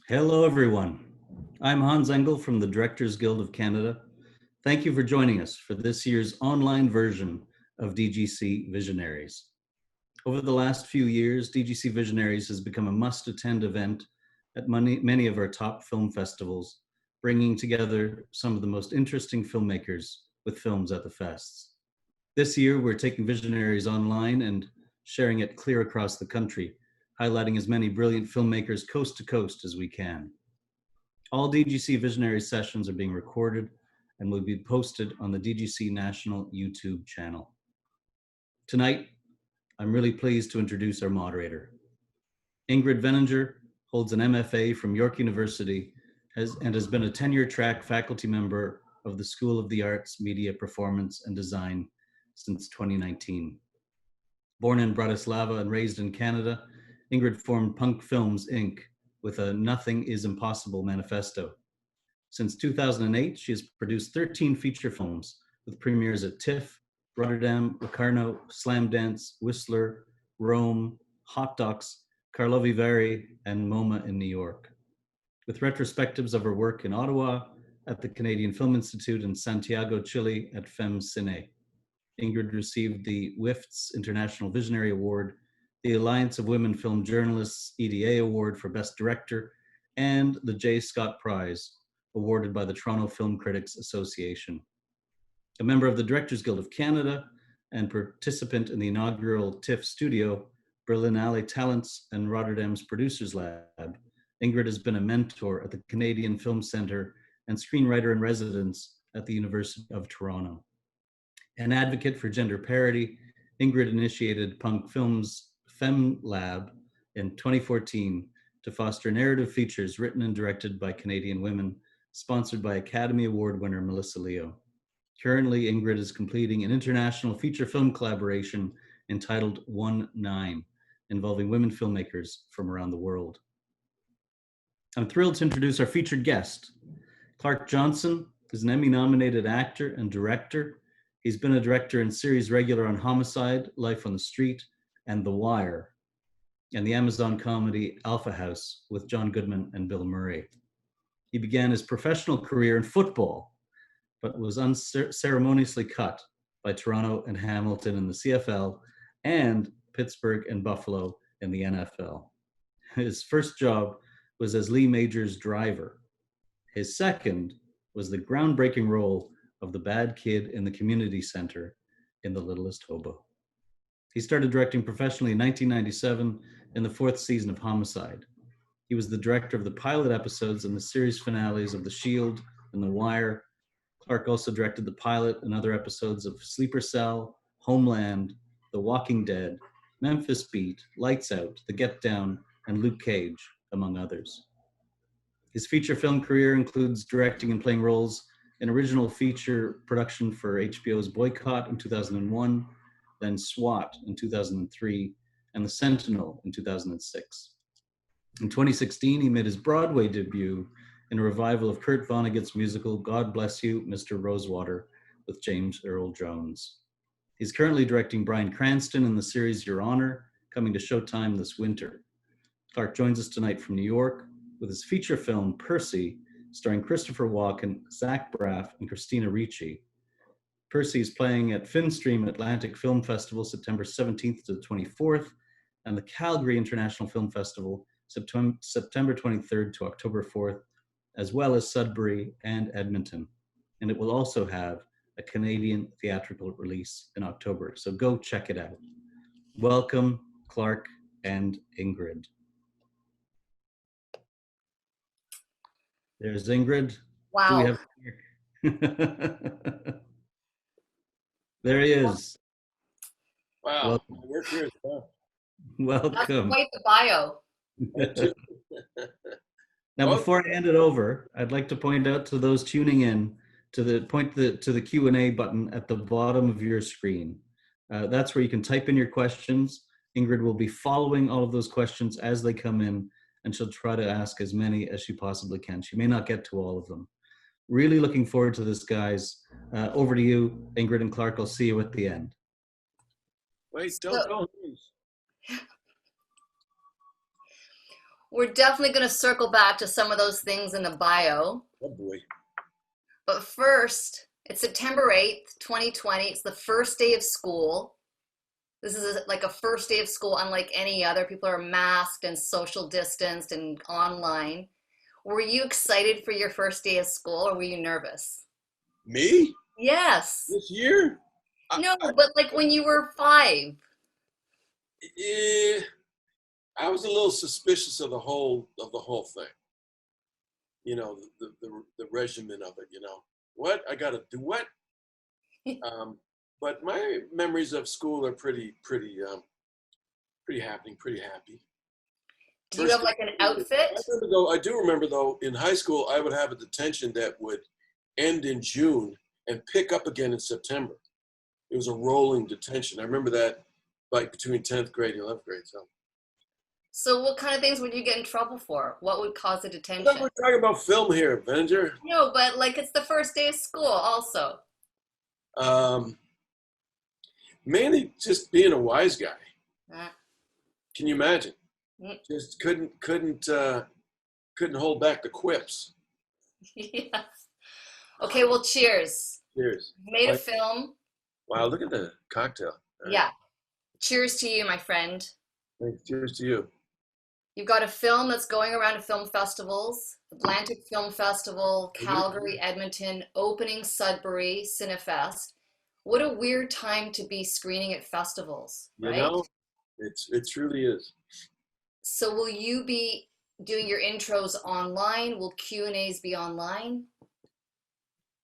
Hello, everyone. I'm Hans Engel from the Directors Guild of Canada. Thank you for joining us for this year's online version of DGC Visionaries. Over the last few years, DGC Visionaries has become a must-attend event at many of our top film festivals, bringing together some of the most interesting filmmakers with films at the fests. This year, we're taking Visionaries online and sharing it clear across the country, highlighting as many brilliant filmmakers coast to coast as we can. All DGC Visionary sessions are being recorded and will be posted on the DGC National YouTube channel. Tonight, I'm really pleased to introduce our moderator. Ingrid Veninger holds an MFA from York University and has been a tenure-track faculty member of the School of the Arts, Media, Performance, and Design since 2019. Born in Bratislava and raised in Canada, Ingrid formed Punk Films, Inc. with a Nothing is Impossible manifesto. Since 2008, she has produced 13 feature films with premieres at TIFF, Rotterdam, Locarno, Slamdance, Whistler, Rome, Hot Docs, Karlovy Vary, and MoMA in New York. With retrospectives of her work in Ottawa, at the Canadian Film Institute, and Santiago, Chile at Fem Cine. Ingrid received the WIFT's International Visionary Award, the Alliance of Women Film Journalists EDA Award for Best Director, and the J. Scott Prize, awarded by the Toronto Film Critics Association. A member of the Directors Guild of Canada and participant in the inaugural TIFF studio, Berlinale Talents, and Rotterdam's Producers Lab, Ingrid has been a mentor at the Canadian Film Centre and screenwriter in residence at the University of Toronto. An advocate for gender parity, Ingrid initiated Punk Films' Fem Lab in 2014 to foster narrative features written and directed by Canadian women, sponsored by Academy Award winner Melissa Leo. Currently, Ingrid is completing an international feature film collaboration entitled 1-9, involving women filmmakers from around the world. I'm thrilled to introduce our featured guest. Clark Johnson is an Emmy-nominated actor and director. He's been a director and series regular on Homicide, Life on the Street, and The Wire, and the Amazon comedy Alpha House with John Goodman and Bill Murray. He began his professional career in football, but was unceremoniously cut by Toronto and Hamilton in the CFL and Pittsburgh and Buffalo in the NFL. His first job was as Lee Major's driver. His second was the groundbreaking role of the bad kid in the community center in The Littlest Hobo. He started directing professionally in 1997 in the 4th season of Homicide. He was the director of the pilot episodes and the series finales of The Shield and The Wire. Clark also directed the pilot and other episodes of Sleeper Cell, Homeland, The Walking Dead, Memphis Beat, Lights Out, The Get Down, and Luke Cage, among others. His feature film career includes directing and playing roles in original feature production for HBO's Boycott in 2001, then SWAT in 2003, and The Sentinel in 2006. In 2016, he made his Broadway debut in a revival of Kurt Vonnegut's musical God Bless You, Mr. Rosewater, with James Earl Jones. He's currently directing Bryan Cranston in the series Your Honor, coming to Showtime this winter. Clark joins us tonight from New York with his feature film PERCY, starring Christopher Walken, Zach Braff, and Christina Ricci. PERCY is playing at Finstream Atlantic Film Festival September 17th to the 24th, and the Calgary International Film Festival September 23rd to October 4th, as well as Sudbury and Edmonton. And it will also have a Canadian theatrical release in October, so go check it out. Welcome, Clark and Ingrid. There's Ingrid. Wow. There he is. Wow. Welcome. I work here as well. Welcome. That's quite the bio. Now, before I hand it over, I'd like to point out to those tuning in to the Q&A button at the bottom of your screen. That's where you can type in your questions. Ingrid will be following all of those questions as they come in, and she'll try to ask as many as she possibly can. She may not get to all of them. Really looking forward to this, guys. Over to you, Ingrid and Clark. I'll see you at the end. Wait, don't go. We're definitely going to circle back to some of those things in the bio. Oh boy. But first, it's September 8th, 2020. It's the first day of school. This is like a first day of school unlike any other. People are masked and social distanced and online. Were you excited for your first day of school or were you nervous? Me? Yes. This year? No, but like when you were 5. Yeah, I was a little suspicious of the whole thing. You know, the regimen of it. You know, what I got to do what? But my memories of school are pretty happening, pretty happy. Do you have like an outfit? I do remember though, in high school, I would have a detention that would end in June and pick up again in September. It was a rolling detention. I remember that, like between 10th grade and 11th grade. So what kind of things would you get in trouble for? What would cause a detention? I thought we're talking about film here, Avenger. No, but like it's the first day of school also. Mainly just being a wise guy. Uh, Can you imagine? Mm. Just couldn't hold back the quips. Yeah. Okay, well, cheers. Cheers. You made a film. Wow, look at the cocktail. All right. Yeah. Cheers to you, my friend. Thanks. Cheers to you. You've got a film that's going around to film festivals, Atlantic Film Festival, Calgary, Edmonton, opening Sudbury, Cinefest. What a weird time to be screening at festivals, right? You know, it truly is. So will you be doing your intros online? Will Q&As be online?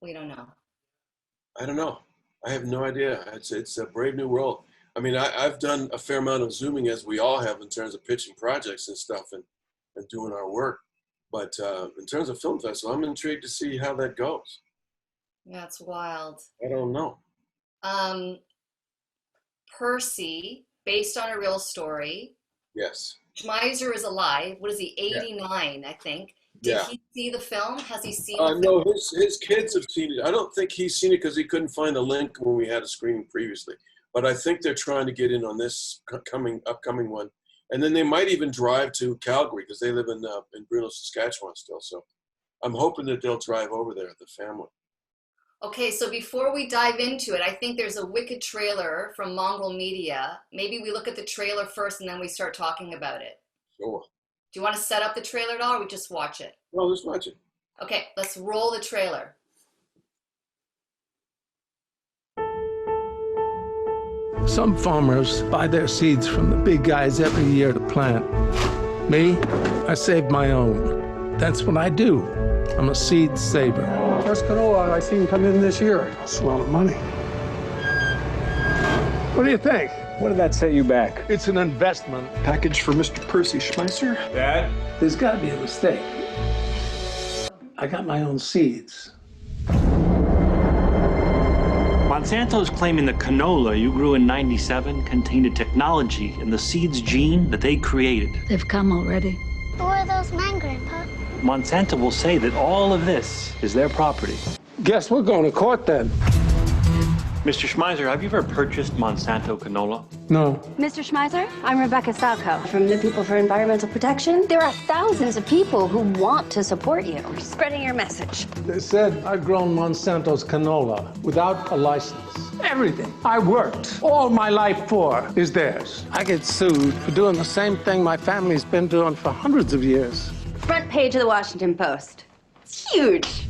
We don't know. I don't know. I have no idea. It's a brave new world. I mean, I've done a fair amount of Zooming, as we all have, in terms of pitching projects and stuff and doing our work. But in terms of film festival, I'm intrigued to see how that goes. Yeah, it's wild. I don't know. PERCY, based on a real story. Yes. Schmeiser is alive. What is he, 89, I think. Did he see the film? Has he seen the film? No, his kids have seen it. I don't think he's seen it because he couldn't find a link when we had a screening previously. But I think they're trying to get in on this upcoming one. And then they might even drive to Calgary because they live in Bruno, Saskatchewan still. So I'm hoping that they'll drive over there, the family. Okay, so before we dive into it, I think there's a wicked trailer from Mongrel Media. Maybe we look at the trailer first and then we start talking about it. Sure. Do you want to set up the trailer at all or we just watch it? Well, let's watch it. Okay, let's roll the trailer. Some farmers buy their seeds from the big guys every year to plant. Me, I save my own. That's what I do. I'm a seed saver. First canola I seen come in this year. That's a lot of money. What do you think? What did that set you back? It's an investment. Package for Mr. Percy Schmeiser. Dad? There's got to be a mistake. I got my own seeds. Monsanto is claiming the canola you grew in '97 contained a technology in the seed's gene that they created. They've come already. Who are those men, Grandpa? Monsanto will say that all of this is their property. Guess we're going to court then. Mr. Schmeiser, have you ever purchased Monsanto canola? No. Mr. Schmeiser, I'm Rebecca Salco from the People for Environmental Protection. There are thousands of people who want to support you. We're spreading your message. They said I'd grown Monsanto's canola without a license. Everything I worked all my life for is theirs. I get sued for doing the same thing my family's been doing for hundreds of years. Front page of the Washington Post. It's huge.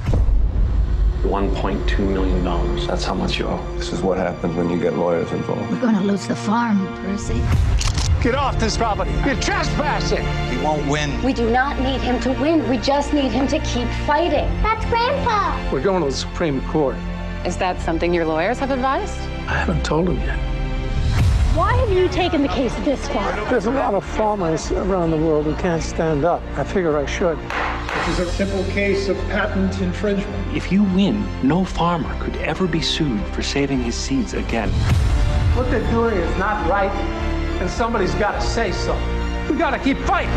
$1.2 million. That's how much you owe. This is what happens when you get lawyers involved. We're going to lose the farm, Percy. Get off this property. You're trespassing. He won't win. We do not need him to win. We just need him to keep fighting. That's Grandpa. We're going to the Supreme Court. Is that something your lawyers have advised? I haven't told him yet. Why have you taken the case this far? There's a lot of farmers around the world who can't stand up. I figure I should. This is a simple case of patent infringement. If you win, no farmer could ever be sued for saving his seeds again. What they're doing is not right, and somebody's got to say so. We got to keep fighting.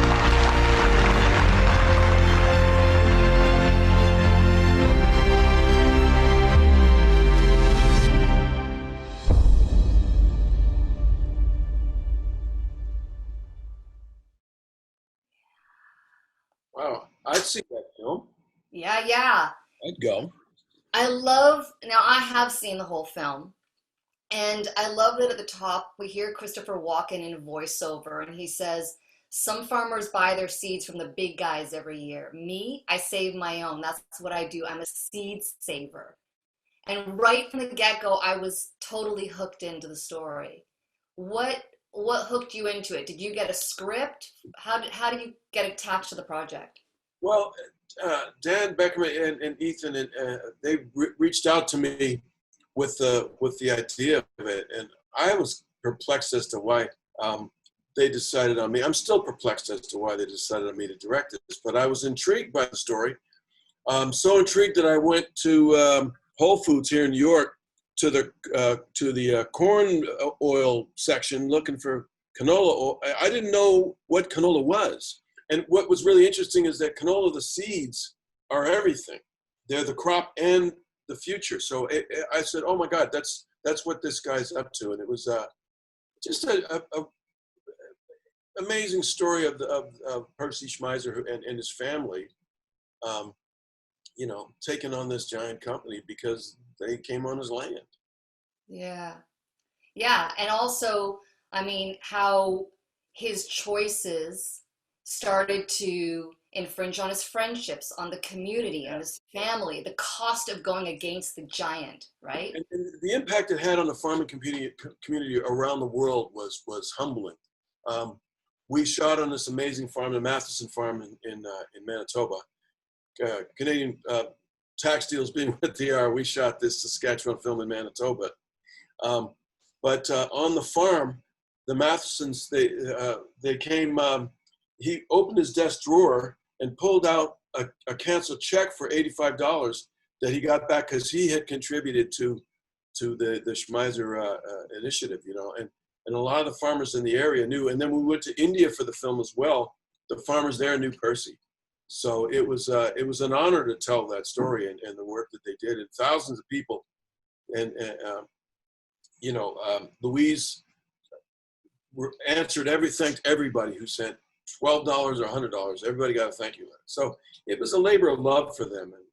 I'd see that film. Yeah, yeah. I'd go. Now I have seen the whole film, and I love that at the top we hear Christopher Walken in voiceover, and he says, some farmers buy their seeds from the big guys every year. Me, I save my own. That's what I do. I'm a seed saver. And right from the get-go, I was totally hooked into the story. What hooked you into it? Did you get a script? How do you get attached to the project? Well, Dan Beckerman and Ethan, they reached out to me with the idea of it, and I was perplexed as to why they decided on me. I'm still perplexed as to why they decided on me to direct this, but I was intrigued by the story. So intrigued that I went to Whole Foods here in New York to the corn oil section looking for canola oil. I didn't know what canola was. And what was really interesting is that canola, the seeds are everything. They're the crop and the future. So I said, oh my God, that's what this guy's up to. And it was just a amazing story of Percy Schmeiser and his family, taking on this giant company because they came on his land. Yeah. Yeah. And also, I mean, how his choices started to infringe on his friendships, on the community, on his family, the cost of going against the giant, right? And the impact it had on the farming community around the world was humbling. We shot on this amazing farm, the Matheson farm in Manitoba. Canadian tax deals being what they are, we shot this Saskatchewan film in Manitoba. But on the farm, the Mathesons, they came, he opened his desk drawer and pulled out a canceled check for $85 that he got back because he had contributed to the Schmeiser initiative, and a lot of the farmers in the area knew. And then we went to India for the film as well. The farmers there knew Percy. So it was an honor to tell that story and the work that they did. And thousands of people, and Louise answered thanked everybody who sent $12 or $100. Everybody got a thank you letter. So it was a labor of love for them. And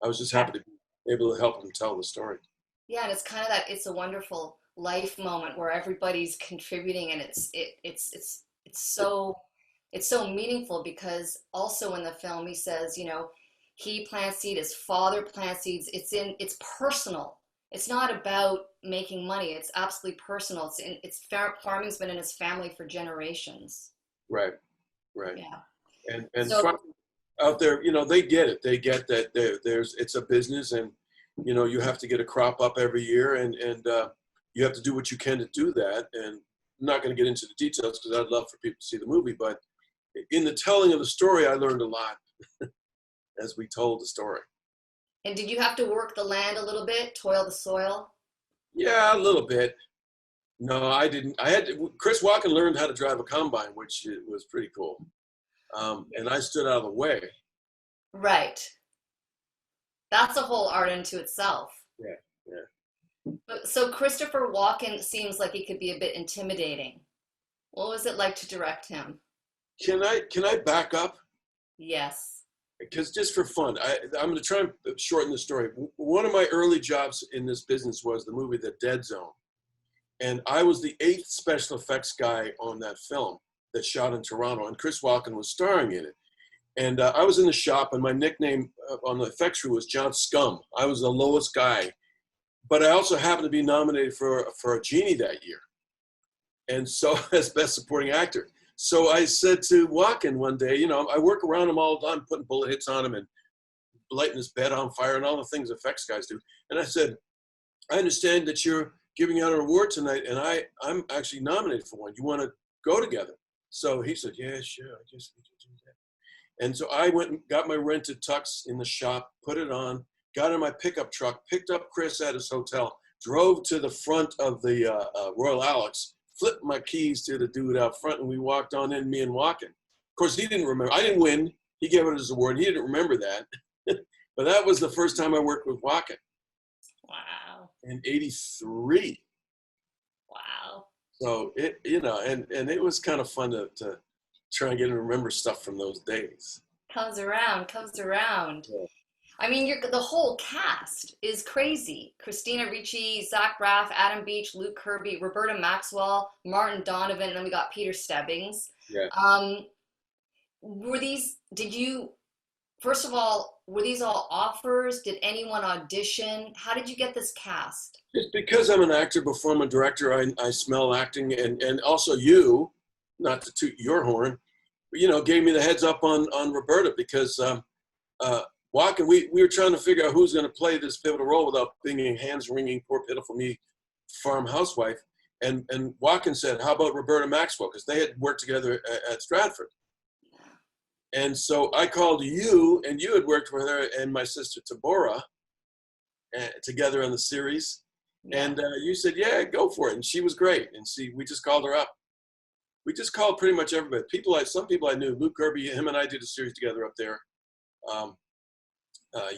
I was just happy to be able to help them tell the story. Yeah, and it's kind of that It's a Wonderful Life moment where everybody's contributing, and it's so meaningful, because also in the film he says, he plants seed, his father plants seeds. It's personal. It's not about making money. It's absolutely personal. Farming's been in his family for generations. Right. Yeah. And so, farmers out there, they get it. They get that it's a business, and you have to get a crop up every year, and you have to do what you can to do that. And I'm not going to get into the details because I'd love for people to see the movie, but in the telling of the story, I learned a lot as we told the story. And did you have to work the land a little bit, toil the soil? Yeah, a little bit. No, I didn't. Chris Walken learned how to drive a combine, which was pretty cool. And I stood out of the way. Right. That's a whole art unto itself. Yeah. So Christopher Walken seems like he could be a bit intimidating. What was it like to direct him? Can I back up? Yes. Because just for fun, I'm going to try and shorten the story. One of my early jobs in this business was the movie The Dead Zone. And I was the 8th special effects guy on that film that shot in Toronto, and Chris Walken was starring in it. And I was in the shop, and my nickname on the effects crew was John Scum. I was the lowest guy. But I also happened to be nominated for a Genie that year, and so as Best Supporting Actor. So I said to Walken one day, I work around him all the time, putting bullet hits on him and lighting his bed on fire and all the things effects guys do. And I said, I understand that you're giving out an award tonight, and I'm actually nominated for one. You want to go together? So he said, yeah, sure, I guess we can do that. And so I went and got my rented tux in the shop, put it on, got in my pickup truck, picked up Chris at his hotel, drove to the front of the Royal Alex, flipped my keys to the dude out front, and we walked on in, me and Walken. Of course, he didn't remember. I didn't win. He gave it his award. He didn't remember that. But that was the first time I worked with Walken. Wow. In '83. Wow. So, and it was kind of fun to try and get him to remember stuff from those days. Comes around, comes around. Yeah. I mean, the whole cast is crazy. Christina Ricci, Zach Braff, Adam Beach, Luke Kirby, Roberta Maxwell, Martin Donovan, and then we got Peter Stebbings. Yeah. First of all, were these all offers? Did anyone audition? How did you get this cast? Just because I'm an actor before I'm a director, I smell acting, and also you, not to toot your horn, but, gave me the heads up on Roberta, because Walken, we were trying to figure out who's going to play this pivotal role without being hands-wringing, poor pitiful me farm housewife. And Walken said, how about Roberta Maxwell? Because they had worked together at Stratford. And so I called you, and you had worked with her and my sister Tabora together on the series. Yeah. And you said, yeah, go for it. And she was great. And we just called her up. We just called pretty much everybody. Some people I knew. Luke Kirby, him and I did a series together up there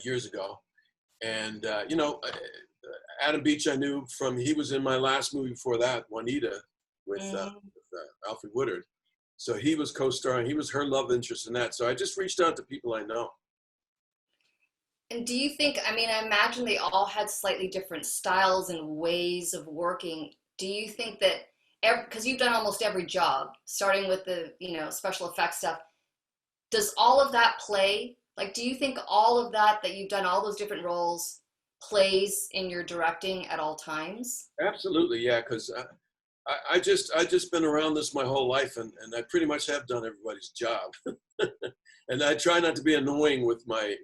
years ago. And, Adam Beach I knew he was in my last movie before that, Juanita, with Alfred Woodard. So he was co-starring. He was her love interest in that. So I just reached out to people I know. And do you think, I imagine they all had slightly different styles and ways of working. Do you think that, because you've done almost every job, starting with the, special effects stuff, does all of that play? Like, do you think all of that you've done, all those different roles, plays in your directing at all times? Absolutely, yeah, because I just been around this my whole life, and I pretty much have done everybody's job. And I try not to be annoying with my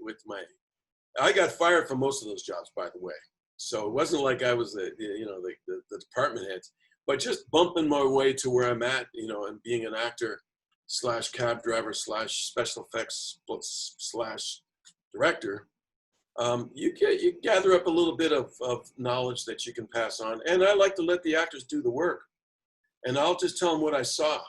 I got fired from most of those jobs, by the way. So it wasn't like I was the department heads, but just bumping my way to where I'm at, and being an actor / cab driver / special effects / director. You gather up a little bit of knowledge that you can pass on. And I like to let the actors do the work. And I'll just tell them what I saw.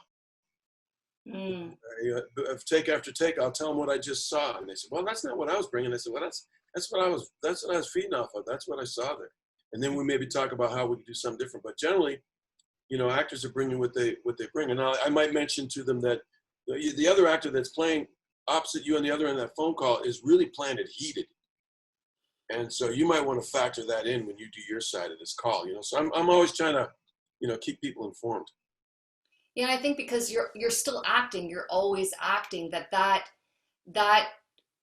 Take after take, I'll tell them what I just saw. And they say, well, that's not what I was bringing. I said, well, that's what I was feeding off of. That's what I saw there. And then we maybe talk about how we can do something different. But generally, actors are bringing what they bring. And I might mention to them that the other actor that's playing opposite you on the other end of that phone call is really planted heated. And so you might want to factor that in when you do your side of this call, So I'm always trying to, keep people informed. Yeah, and I think because you're still acting, you're always acting, that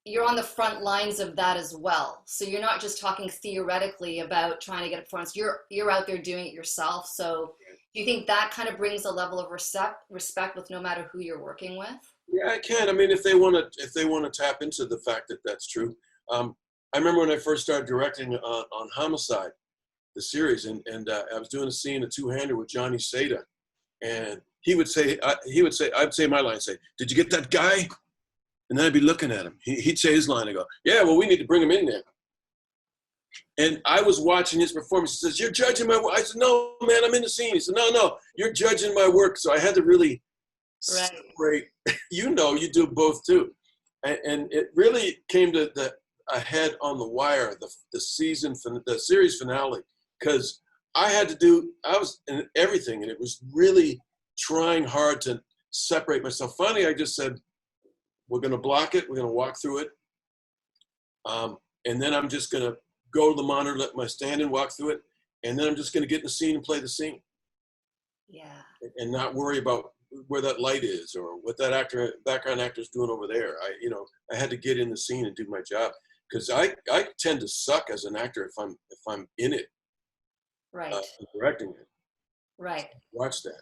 you're on the front lines of that as well. So you're not just talking theoretically about trying to get a performance. You're out there doing it yourself. So do you think that kind of brings a level of respect with no matter who you're working with? Yeah, I can. If they want to tap into the fact that that's true. I remember when I first started directing on Homicide, the series, and I was doing a scene, a two-hander with Johnny Seda, and I'd say my line, did you get that guy? And then I'd be looking at him. He'd say his line. I go, yeah, well, we need to bring him in there. And I was watching his performance. He says, you're judging my work. I said, no, man, I'm in the scene. He said, no, you're judging my work. So I had to really separate. You do both too. And it really came to a head on the wire, the series finale, because I was in everything, and it was really trying hard to separate myself. Finally, I just said, we're going to block it. We're going to walk through it. And then I'm just going to go to the monitor, let my stand-in walk through it. And then I'm just going to get in the scene and play the scene. Yeah. And not worry about where that light is or what that background actor is doing over there. I had to get in the scene and do my job, because I tend to suck as an actor if I'm in it. Right. Directing it. Right. Watch that.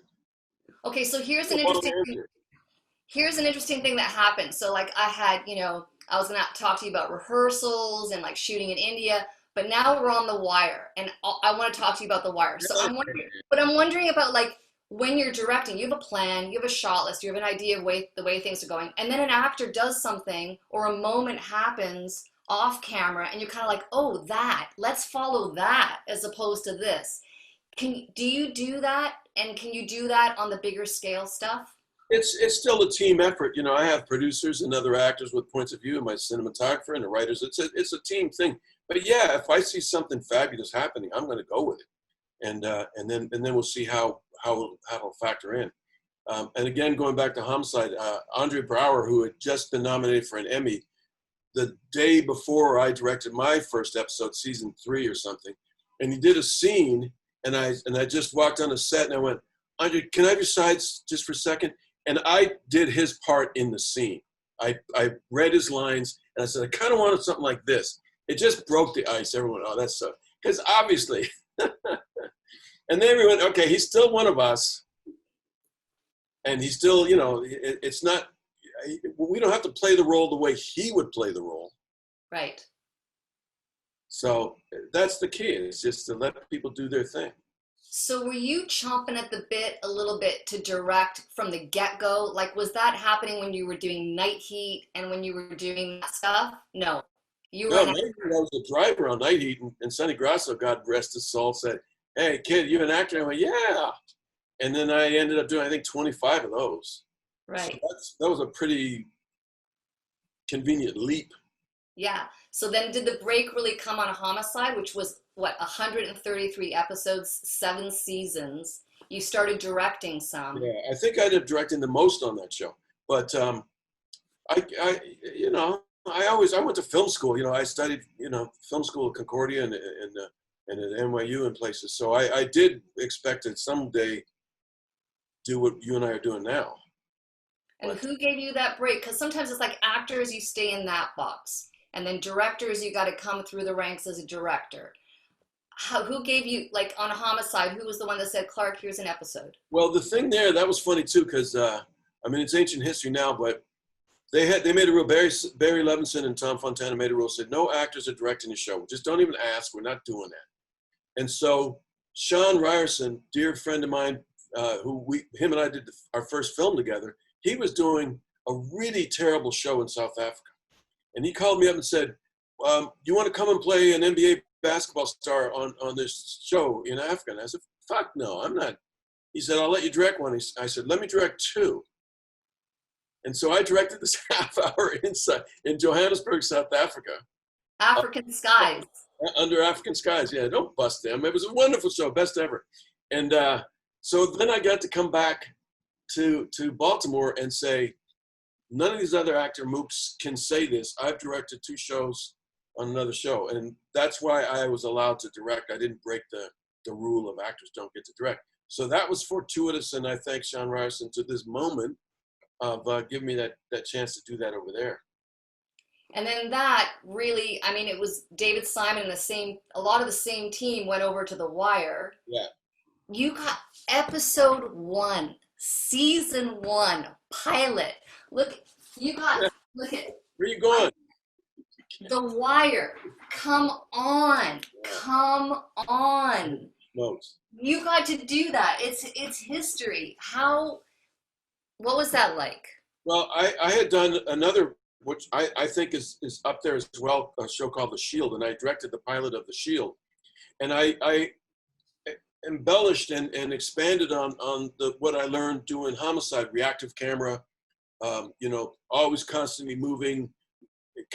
Okay, so here's an interesting thing that happened. So like I had, I was gonna talk to you about rehearsals and like shooting in India, but now we're on The Wire, and I want to talk to you about The Wire. So I'm wondering about, like, when you're directing, you have a plan, you have a shot list, you have an idea of the way things are going, and then an actor does something or a moment happens off camera, and you're kind of like, oh, let's follow that as opposed to this. Do you do that, and can you do that on the bigger scale stuff? It's still a team effort. I have producers and other actors with points of view, and my cinematographer and the writers. It's a team thing. But yeah, if I see something fabulous happening, I'm going to go with it, and then we'll see how it'll factor in. And again, going back to Homicide, Andre Brower, who had just been nominated for an Emmy, the day before I directed my first episode, season 3 or something, and he did a scene, and I just walked on the set and I went, Andre, can I have your sides just for a second? And I did his part in the scene. I read his lines and I said, I kind of wanted something like this. It just broke the ice. Everyone, oh, that's so, because obviously, and then everyone, okay, he's still one of us. And he's still, you know, it's not, we don't have to play the role the way he would play the role. Right. So that's the key. It's just to let people do their thing. So were you chomping at the bit a little bit to direct from the get-go? Like, was that happening when you were doing Night Heat and when you were doing that stuff? No. You were Night Heat, I was a driver on Night Heat, and Sonny Grasso, God rest his soul, said, hey, kid, you an actor? I went, yeah. And then I ended up doing, I think, 25 of those. Right. So that was a pretty convenient leap. Yeah. So then did the break really come on Homicide, which was, what, 133 episodes, 7 seasons? You started directing some. Yeah, I think I ended up directing the most on that show. But I went to film school. You know, I studied, film school at Concordia and at NYU and places. So I did expect to someday do what you and I are doing now. And who gave you that break? Because sometimes it's like actors, you stay in that box. And then directors, you got to come through the ranks as a director. Who gave you, like on Homicide, who was the one that said, Clark, here's an episode? Well, the thing there, that was funny too, because, it's ancient history now, but they made a rule, Barry Levinson and Tom Fontana made a rule, said no actors are directing the show. Just don't even ask, we're not doing that. And so Sean Ryerson, dear friend of mine, him and I did our first film together, he was doing a really terrible show in South Africa. And he called me up and said, you want to come and play an NBA basketball star on this show in Africa? And I said, fuck no, I'm not. He said, I'll let you direct one. I said, let me direct 2. And so I directed this half-hour in Johannesburg, South Africa. African Skies. Under African Skies, yeah, don't bust them. It was a wonderful show, best ever. And so then I got to come back to Baltimore and say, none of these other actor mooks can say this. I've directed 2 shows on another show. And that's why I was allowed to direct. I didn't break the rule of actors don't get to direct. So that was fortuitous. And I thank Sean Ryerson to this moment of giving me that chance to do that over there. And then that really, it was David Simon and a lot of the same team went over to The Wire. Yeah. You got episode 1, season 1, pilot. Look at. Where you going? The Wire. Come on. Notes. You got to do that. It's history. What was that like? Well, I had done another, which I think is up there as well, a show called The Shield, and I directed the pilot of The Shield. And I embellished and expanded on what I learned doing Homicide, reactive camera, always constantly moving,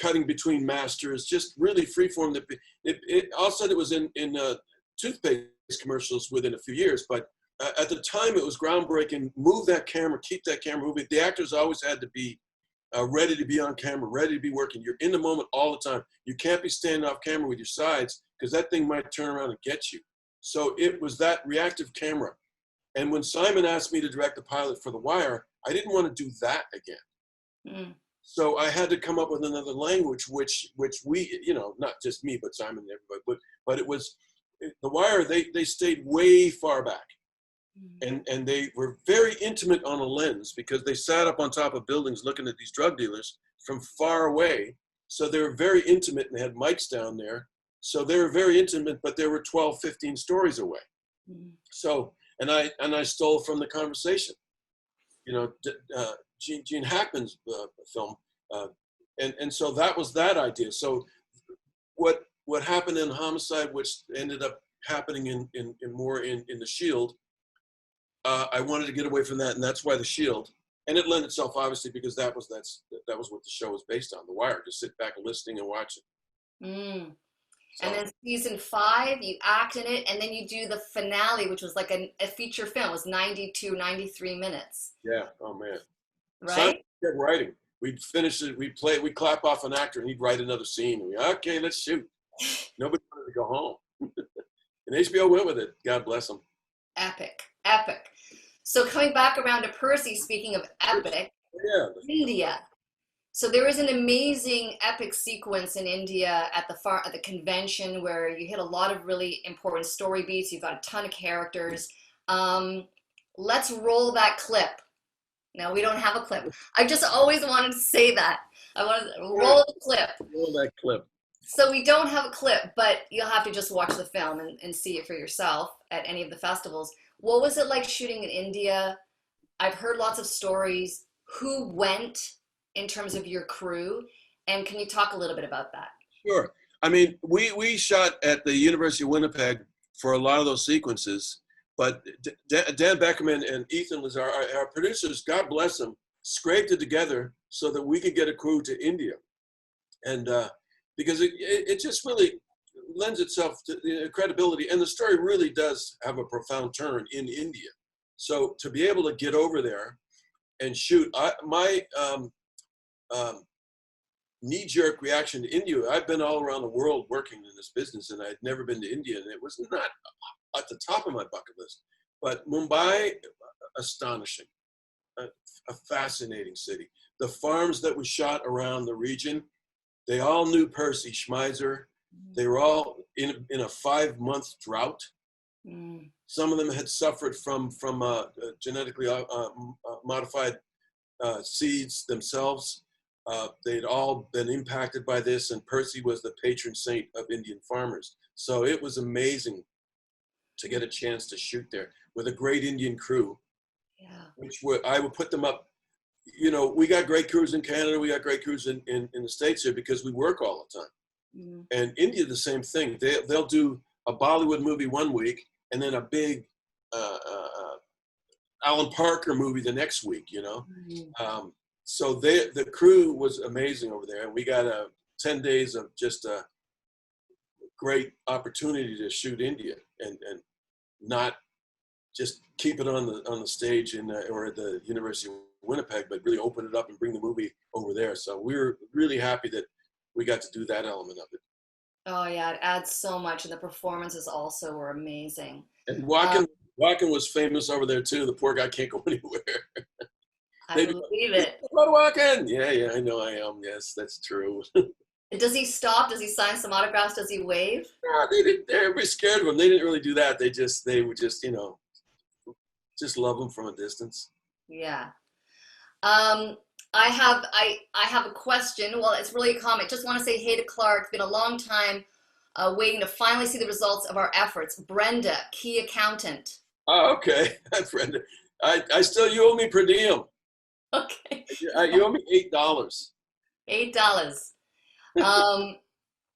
cutting between masters, just really freeform. All of a sudden it was in toothpaste commercials within a few years, but at the time it was groundbreaking. Move that camera, keep that camera moving. The actors always had to be ready to be on camera, ready to be working. You're in the moment all the time. You can't be standing off camera with your sides because that thing might turn around and get you. So it was that reactive camera. And when Simon asked me to direct the pilot for The Wire, I didn't want to do that again. So I had to come up with another language, which we, not just me, but Simon and everybody, but it was The Wire. They stayed way far back, and they were very intimate on a lens because they sat up on top of buildings looking at these drug dealers from far away. So they were very intimate, and they had mics down there. So they were very intimate, but they were 12, 15 stories away. So, and I stole from the conversation, Gene Hackman's film. And so that was that idea. So what happened in Homicide, which ended up happening in The Shield, I wanted to get away from that, and that's why The Shield. And it lent itself, obviously, because that was what the show was based on, The Wire. Just sit back and listening and watching. And then season 5, you act in it, and then you do the finale, which was like a feature film. It was 92, 93 minutes. Yeah. Oh man. Right? Simon kept writing. We'd finish it. We'd clap off an actor, and he'd write another scene. And okay, let's shoot. Nobody wanted to go home. And HBO went with it. God bless them. Epic. Epic. So coming back around to Percy, speaking of epic, India. So there was an amazing epic sequence in India at the convention where you hit a lot of really important story beats. You've got a ton of characters. Let's roll that clip. No, we don't have a clip. I just always wanted to say that. I wanted to roll the clip. Roll that clip. So we don't have a clip, but you'll have to just watch the film and see it for yourself at any of the festivals. What was it like shooting in India? I've heard lots of stories. Who went in terms of your crew? And can you talk a little bit about that? Sure. I mean, we shot at the University of Winnipeg for a lot of those sequences, but Dan Beckerman and Ethan Lazar, our producers, God bless them, scraped it together so that we could get a crew to India. And because it just really lends itself to credibility, and the story really does have a profound turn in India. So to be able to get over there and shoot, my knee-jerk reaction to India, I've been all around the world working in this business, and I'd never been to India, and it was not at the top of my bucket list. But Mumbai, astonishing, a fascinating city. The farms that were shot around the region, they all knew Percy Schmeiser. They were all in a 5-month drought. Some of them had suffered from genetically modified seeds themselves. They'd all been impacted by this, and Percy was the patron saint of Indian farmers. So it was amazing to get a chance to shoot there with a great Indian crew, I would put them up. You know, we got great crews in Canada, we got great crews in the States here because we work all the time. And India, the same thing. They'll do a Bollywood movie one week and then a big Alan Parker movie the next week, you know. So the crew was amazing over there, and we got 10 days of just a great opportunity to shoot India and not just keep it on the stage or at the University of Winnipeg, but really open it up and bring the movie over there. So we were really happy that we got to do that element of it. Oh yeah, it adds so much, and the performances also were amazing. And Walken was famous over there too. The poor guy can't go anywhere. I believe it. Go Walken! Yeah, I know I am. Yes, that's true. Does he stop? Does he sign some autographs? Does he wave? No, they didn't. Everybody's scared of him. They didn't really do that. They would just, you know, just love him from a distance. Yeah. I have a question. Well, it's really a comment. Just want to say hey to Clark. It's been a long time waiting to finally see the results of our efforts. Brenda, key accountant. Oh, okay. Brenda. You owe me per diem. Okay. You owe me $8. $8.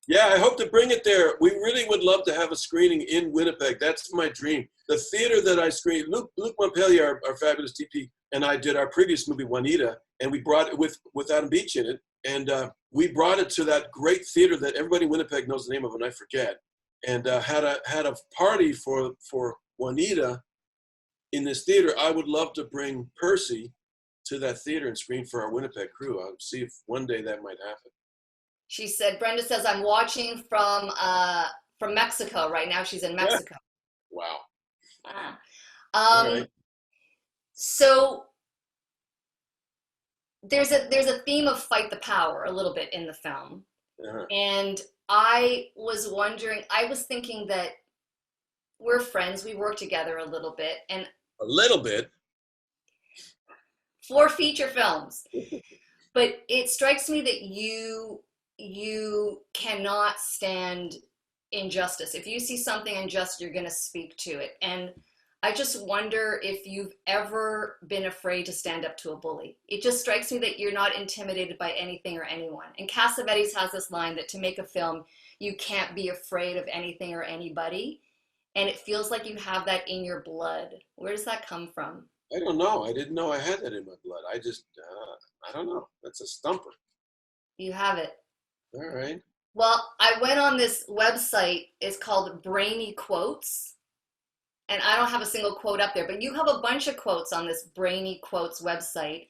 Yeah, I hope to bring it there. We really would love to have a screening in Winnipeg. That's my dream. The theater that I screened, Luc Montpellier, our fabulous DP, and I did our previous movie, Juanita, and we brought it with Adam Beach in it. And we brought it to that great theater that everybody in Winnipeg knows the name of, and I forget. And had a party for Juanita in this theater. I would love to bring Percy to that theater and screen for our Winnipeg crew. I'll see if one day that might happen. She said, Brenda says, I'm watching from Mexico right now. She's in Mexico. Wow. Right. So there's a theme of fight the power a little bit in the film. And I was thinking that we're friends. We work together a little bit. And a little bit. 4 feature films. But it strikes me that you cannot stand injustice. If you see something unjust, you're going to speak to it. And I just wonder if you've ever been afraid to stand up to a bully. It just strikes me that you're not intimidated by anything or anyone. And Cassavetes has this line that to make a film, you can't be afraid of anything or anybody. And it feels like you have that in your blood. Where does that come from? I don't know. I didn't know I had that in my blood. I just, I don't know. That's a stumper. You have it. All right. Well, I went on this website. It's called Brainy Quotes. And I don't have a single quote up there, but you have a bunch of quotes on this Brainy Quotes website.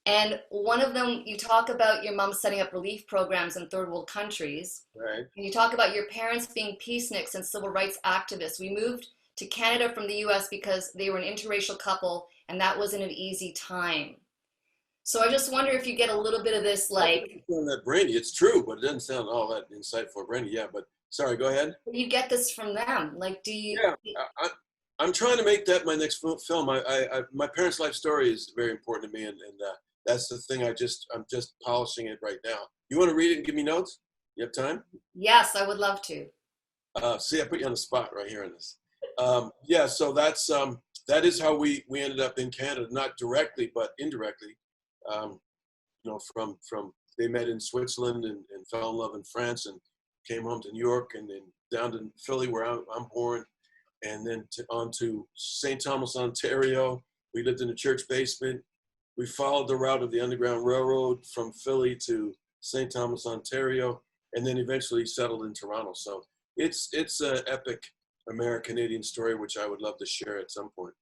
And one of them, you talk about your mom setting up relief programs in third world countries. Right. And you talk about your parents being peaceniks and civil rights activists. We moved to Canada from the US because they were an interracial couple, and that wasn't an easy time. So I just wonder if you get a little bit of this, like, That brainy, it's true, but it doesn't sound all that insightful, brainy. Yeah, but sorry, go ahead. you get this from them. Like, do you? Yeah, I'm trying to make that my next film. My parents' life story is very important to me, and that's the thing. I'm just polishing it right now. You want to read it and give me notes? You have time? Yes, I would love to. See, I put you on the spot right here in this. Yeah, so that is how we ended up in Canada, not directly but indirectly. You know, from they met in Switzerland and fell in love in France and came home to New York and then down to Philly where I'm born, and then on to St. Thomas, Ontario. We lived in a church basement. We followed the route of the Underground Railroad from Philly to St. Thomas, Ontario, and then eventually settled in Toronto. So it's an epic American-Canadian story, which I would love to share at some point.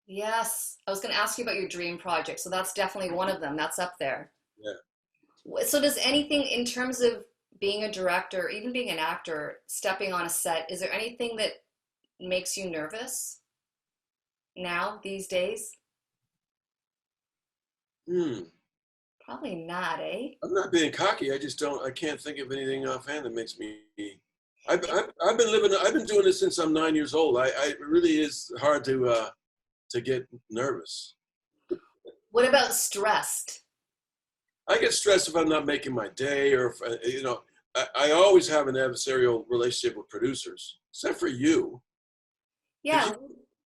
Yes, I was going to ask you about your dream project. So that's definitely one of them. That's up there. Yeah. So does anything in terms of being a director, even being an actor, stepping on a set, is there anything that makes you nervous now, these days? Probably not, eh? I'm not being cocky. I can't think of anything offhand that makes me. I've been doing this since I'm 9 years old. It really is hard to get nervous. What about stressed? I get stressed if I'm not making my day, or if, you know, I always have an adversarial relationship with producers, except for you. Yeah.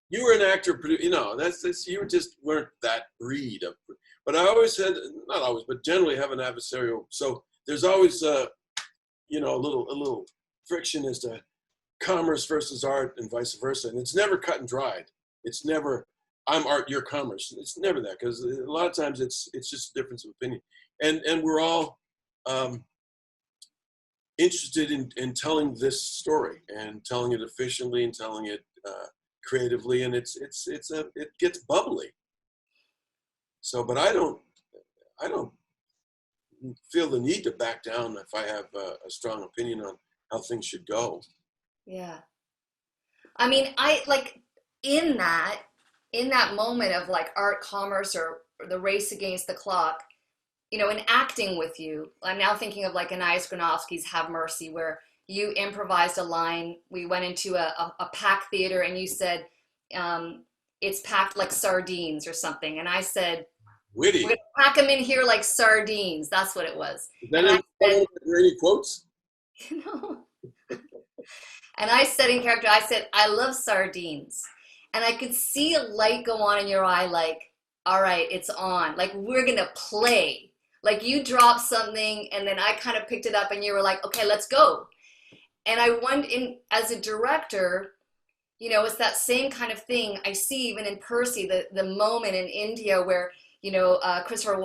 You were an actor, you know, you just weren't that breed of. But I always had, not always, but generally have an adversarial. So there's always, you know, a little friction as to commerce versus art and vice versa. And it's never cut and dried. It's never, I'm art, you're commerce. It's never that, because a lot of times it's just a difference of opinion. And we're all interested in telling this story and telling it efficiently and telling it creatively, and it gets bubbly. So, but I don't feel the need to back down if I have a strong opinion on how things should go. Yeah. I mean, I like in that moment of like art, commerce, or the race against the clock, you know, in acting with you, I'm now thinking of like Anais Granowski's Have Mercy, where you improvised a line. We went into a packed theater and you said, it's packed like sardines or something. And I said, witty. We're gonna pack them in here like sardines. That's what it was. Is that any quotes? You know. And I said in character, I said, I love sardines. And I could see a light go on in your eye, like, all right, it's on. Like, we're gonna play. Like, you dropped something and then I kind of picked it up and you were like, okay, let's go. And I wondered, as a director, you know, it's that same kind of thing I see even in PERCY, the moment in India where, you know, Christopher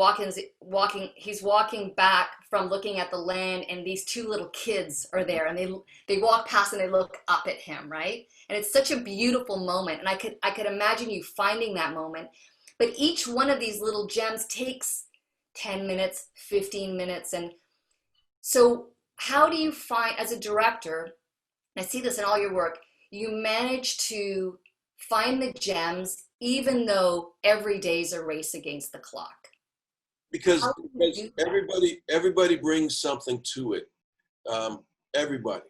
he's walking back from looking at the land, and these two little kids are there, and they walk past and they look up at him, right? And it's such a beautiful moment, and I could imagine you finding that moment. But each one of these little gems takes 10 minutes, 15 minutes, and so how do you find, as a director, and I see this in all your work, you manage to find the gems even though every day is a race against the clock? Because everybody brings something to it. Everybody,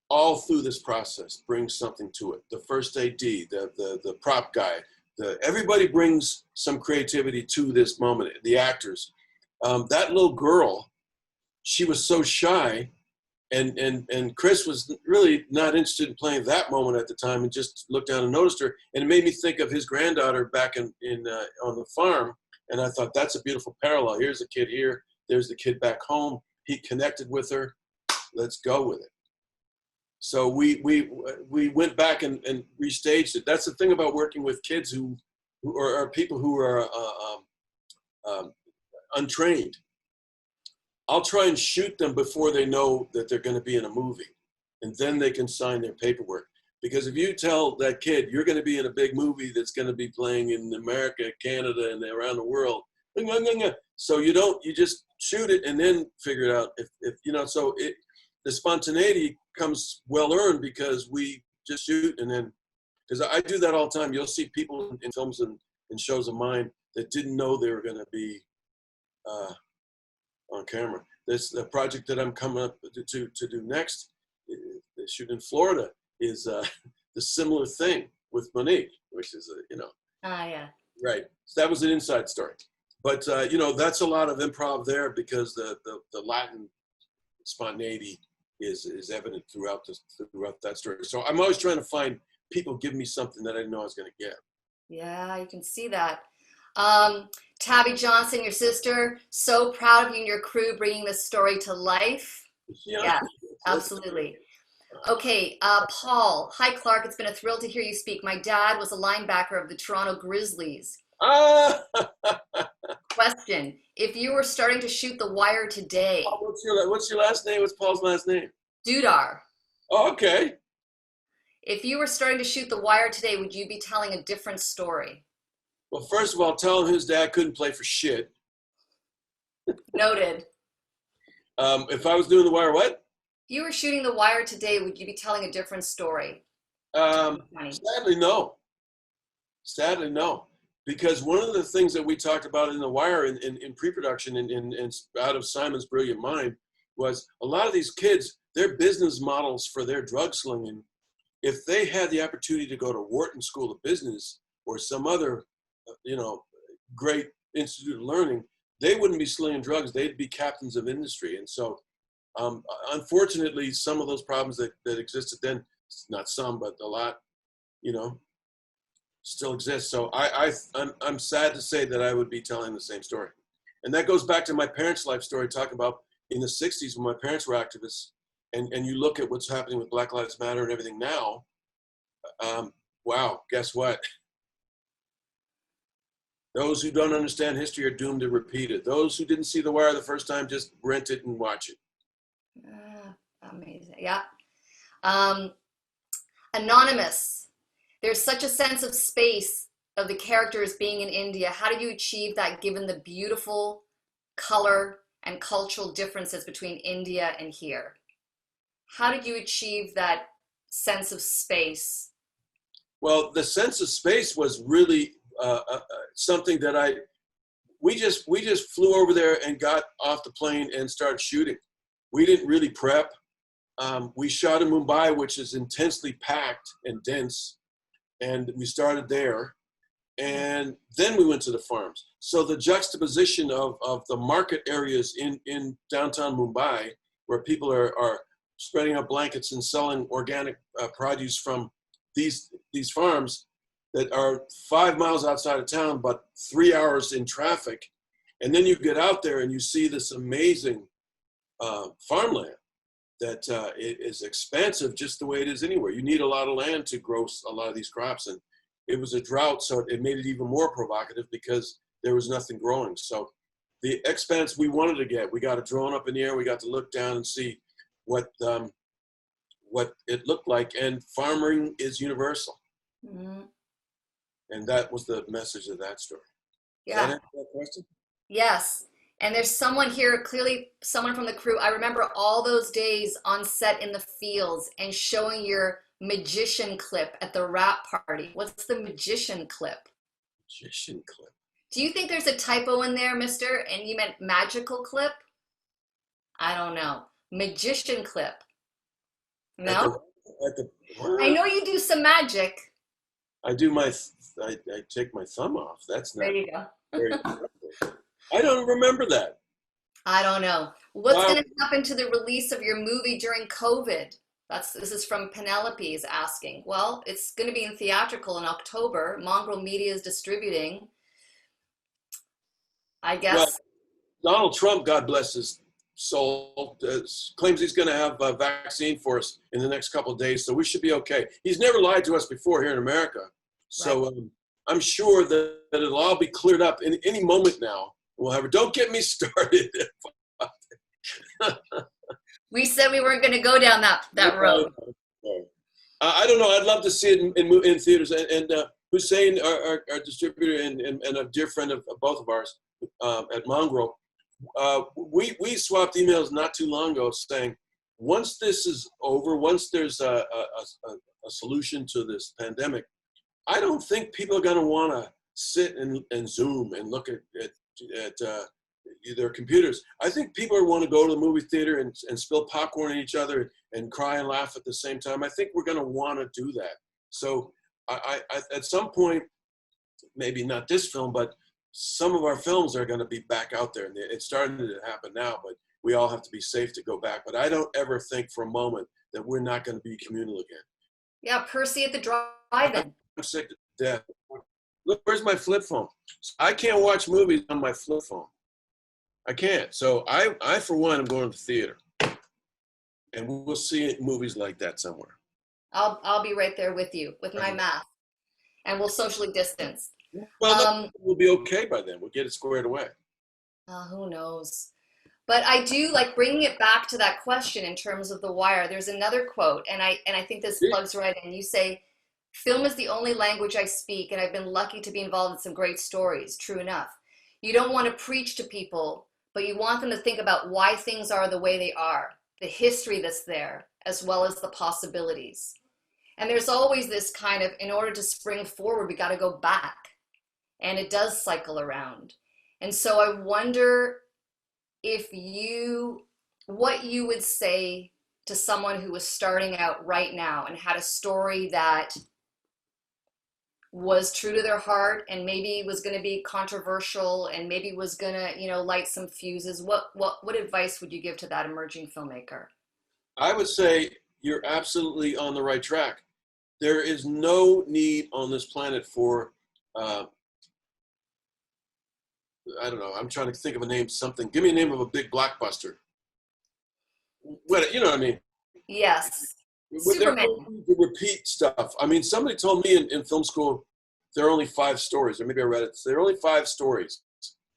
all through this process, brings something to it. The first AD, the prop guy, everybody brings some creativity to this moment. The actors, that little girl, she was so shy, and Chris was really not interested in playing that moment at the time, and just looked down and noticed her, and it made me think of his granddaughter back on the farm, and I thought that's a beautiful parallel. Here's a kid here, there's the kid back home. He connected with her. Let's go with it. So we went back and restaged it. That's the thing about working with kids who are people who are untrained. I'll try and shoot them before they know that they're going to be in a movie, and then they can sign their paperwork. Because if you tell that kid you're going to be in a big movie that's going to be playing in America, Canada, and around the world, so you just shoot it and then figure it out. If you know, so the spontaneity comes well earned because we just shoot and then, because I do that all the time. You'll see people in films and shows of mine that didn't know they were going to be on camera. The project that I'm coming up to do next, the shoot in Florida, is the similar thing with Monique, which is yeah. Right. So that was an inside story, but that's a lot of improv there because the Latin spontaneity is evident throughout that story. So I'm always trying to find people give me something that I didn't know I was going to get. Yeah, you can see that. Tabby Johnson, your sister, so proud of you and your crew bringing this story to life. Yeah, absolutely. Okay, Paul. Hi, Clark. It's been a thrill to hear you speak. My dad was a linebacker of the Toronto Grizzlies. Question. If you were starting to shoot The Wire today. What's your last name? What's Paul's last name? Dudar. Oh, okay. If you were starting to shoot The Wire today, would you be telling a different story? Well, first of all, tell him his dad couldn't play for shit. Noted. If I was doing The Wire, what? If you were shooting The Wire today, would you be telling a different story? Sadly, no. Sadly, no. Because one of the things that we talked about in The Wire in pre-production and out of Simon's brilliant mind was a lot of these kids, their business models for their drug slinging, if they had the opportunity to go to Wharton School of Business or some other, great institute of learning, they wouldn't be slinging drugs. They'd be captains of industry. And so, unfortunately, some of those problems that existed then, not some, but a lot, still exist. So I'm sad to say that I would be telling the same story. And that goes back to my parents' life story, talking about in the 60s when my parents were activists, and you look at what's happening with Black Lives Matter and everything now, wow, guess what? Those who don't understand history are doomed to repeat it. Those who didn't see The Wire the first time, just rent it and watch it. Amazing, yeah. Anonymous, there's such a sense of space of the characters being in India. How did you achieve that given the beautiful color and cultural differences between India and here? How did you achieve that sense of space? Well, the sense of space was really something that we just flew over there and got off the plane and started shooting. We didn't really prep. We shot in Mumbai, which is intensely packed and dense, and we started there. And then we went to the farms. So the juxtaposition of the market areas in downtown Mumbai, where people are spreading out blankets and selling organic produce from these farms that are 5 miles outside of town, but 3 hours in traffic. And then you get out there and you see this amazing farmland that is expansive just the way it is anywhere. You need a lot of land to grow a lot of these crops. And it was a drought, so it made it even more provocative because there was nothing growing. So the expanse we wanted to get, we got a drone up in the air, we got to look down and see what it looked like. And farming is universal. Mm-hmm. And that was the message of that story. Yeah. Does that answer that question? Yes. And there's someone here, clearly someone from the crew. I remember all those days on set in the fields and showing your magician clip at the wrap party. What's the magician clip? Magician clip. Do you think there's a typo in there, mister? And you meant magical clip? I don't know. Magician clip. No? I know you do some magic. I do I take my thumb off. That's not. There you go. Very I don't remember that. I don't know. What's going to happen to the release of your movie during COVID? This is from Penelope is asking. Well, it's going to be in theatrical in October. Mongrel Media is distributing. I guess. Well, Donald Trump, God bless his soul, claims he's going to have a vaccine for us in the next couple of days, so we should be okay. He's never lied to us before here in America. So right. I'm sure that it'll all be cleared up in any moment now. We'll have it. Don't get me started. We said we weren't going to go down that road. I don't know. I'd love to see it in theaters. And Hussein, our distributor and a dear friend of both of ours at Mongrel, we swapped emails not too long ago saying, once this is over, once there's a solution to this pandemic, I don't think people are going to want to sit and Zoom and look at their computers. I think people want to go to the movie theater and spill popcorn at each other and cry and laugh at the same time. I think we're going to want to do that. So I at some point, maybe not this film, but some of our films are going to be back out there. And it's starting to happen now, but we all have to be safe to go back. But I don't ever think for a moment that we're not going to be communal again. Yeah, Percy at the drive-in. I'm sick to death. Look, where's my flip phone? I can't watch movies on my flip phone. I can't. So I for one, am going to the theater. And we'll see movies like that somewhere. I'll be right there with you with my mask, and we'll socially distance. Well, we'll be okay by then. We'll get it squared away. Who knows? But I do like bringing it back to that question in terms of The Wire. There's another quote, and I think this plugs right in. You say, "Film is the only language I speak, and I've been lucky to be involved in some great stories." True enough. You don't want to preach to people, but you want them to think about why things are the way they are, the history that's there, as well as the possibilities. And there's always this kind of, in order to spring forward, we got to go back. And it does cycle around. And so I wonder what you would say to someone who was starting out right now and had a story that was true to their heart and maybe was going to be controversial and maybe was going to, light some fuses. What advice would you give to that emerging filmmaker? I would say you're absolutely on the right track. There is no need on this planet for, I don't know, I'm trying to think of a name, something. Give me a name of a big blockbuster. What, you know what I mean? Yes. Superman. There's no need to repeat stuff. I mean, somebody told me in film school, there are only 5 stories, or maybe I read it. There are only 5 stories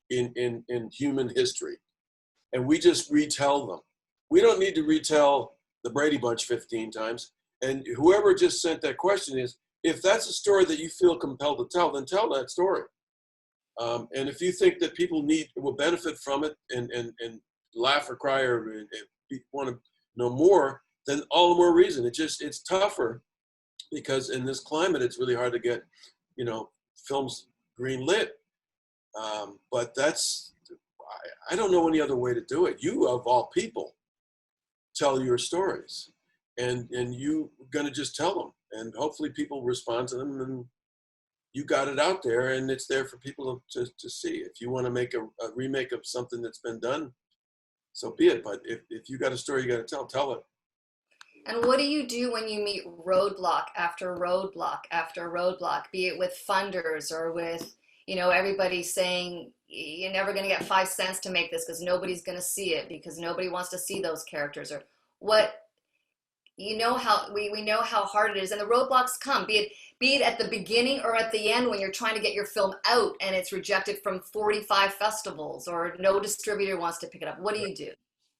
in human history. And we just retell them. We don't need to retell the Brady Bunch 15 times. And whoever just sent that question is, if that's a story that you feel compelled to tell, then tell that story. And if you think that people will benefit from it and laugh or cry or want to know more, then all the more reason. It's tougher because in this climate, it's really hard to get, films green lit. But I don't know any other way to do it. You, of all people, tell your stories. And you're going to just tell them. And hopefully people respond to them. And you got it out there. And it's there for people to see. If you want to make a remake of something that's been done, so be it. But if you got a story you got to tell it. And what do you do when you meet roadblock after roadblock after roadblock, be it with funders or with, everybody saying you're never going to get 5 cents to make this because nobody's going to see it because nobody wants to see those characters, or what, we know how hard it is. And the roadblocks come, be it at the beginning or at the end when you're trying to get your film out and it's rejected from 45 festivals or no distributor wants to pick it up. What do you do?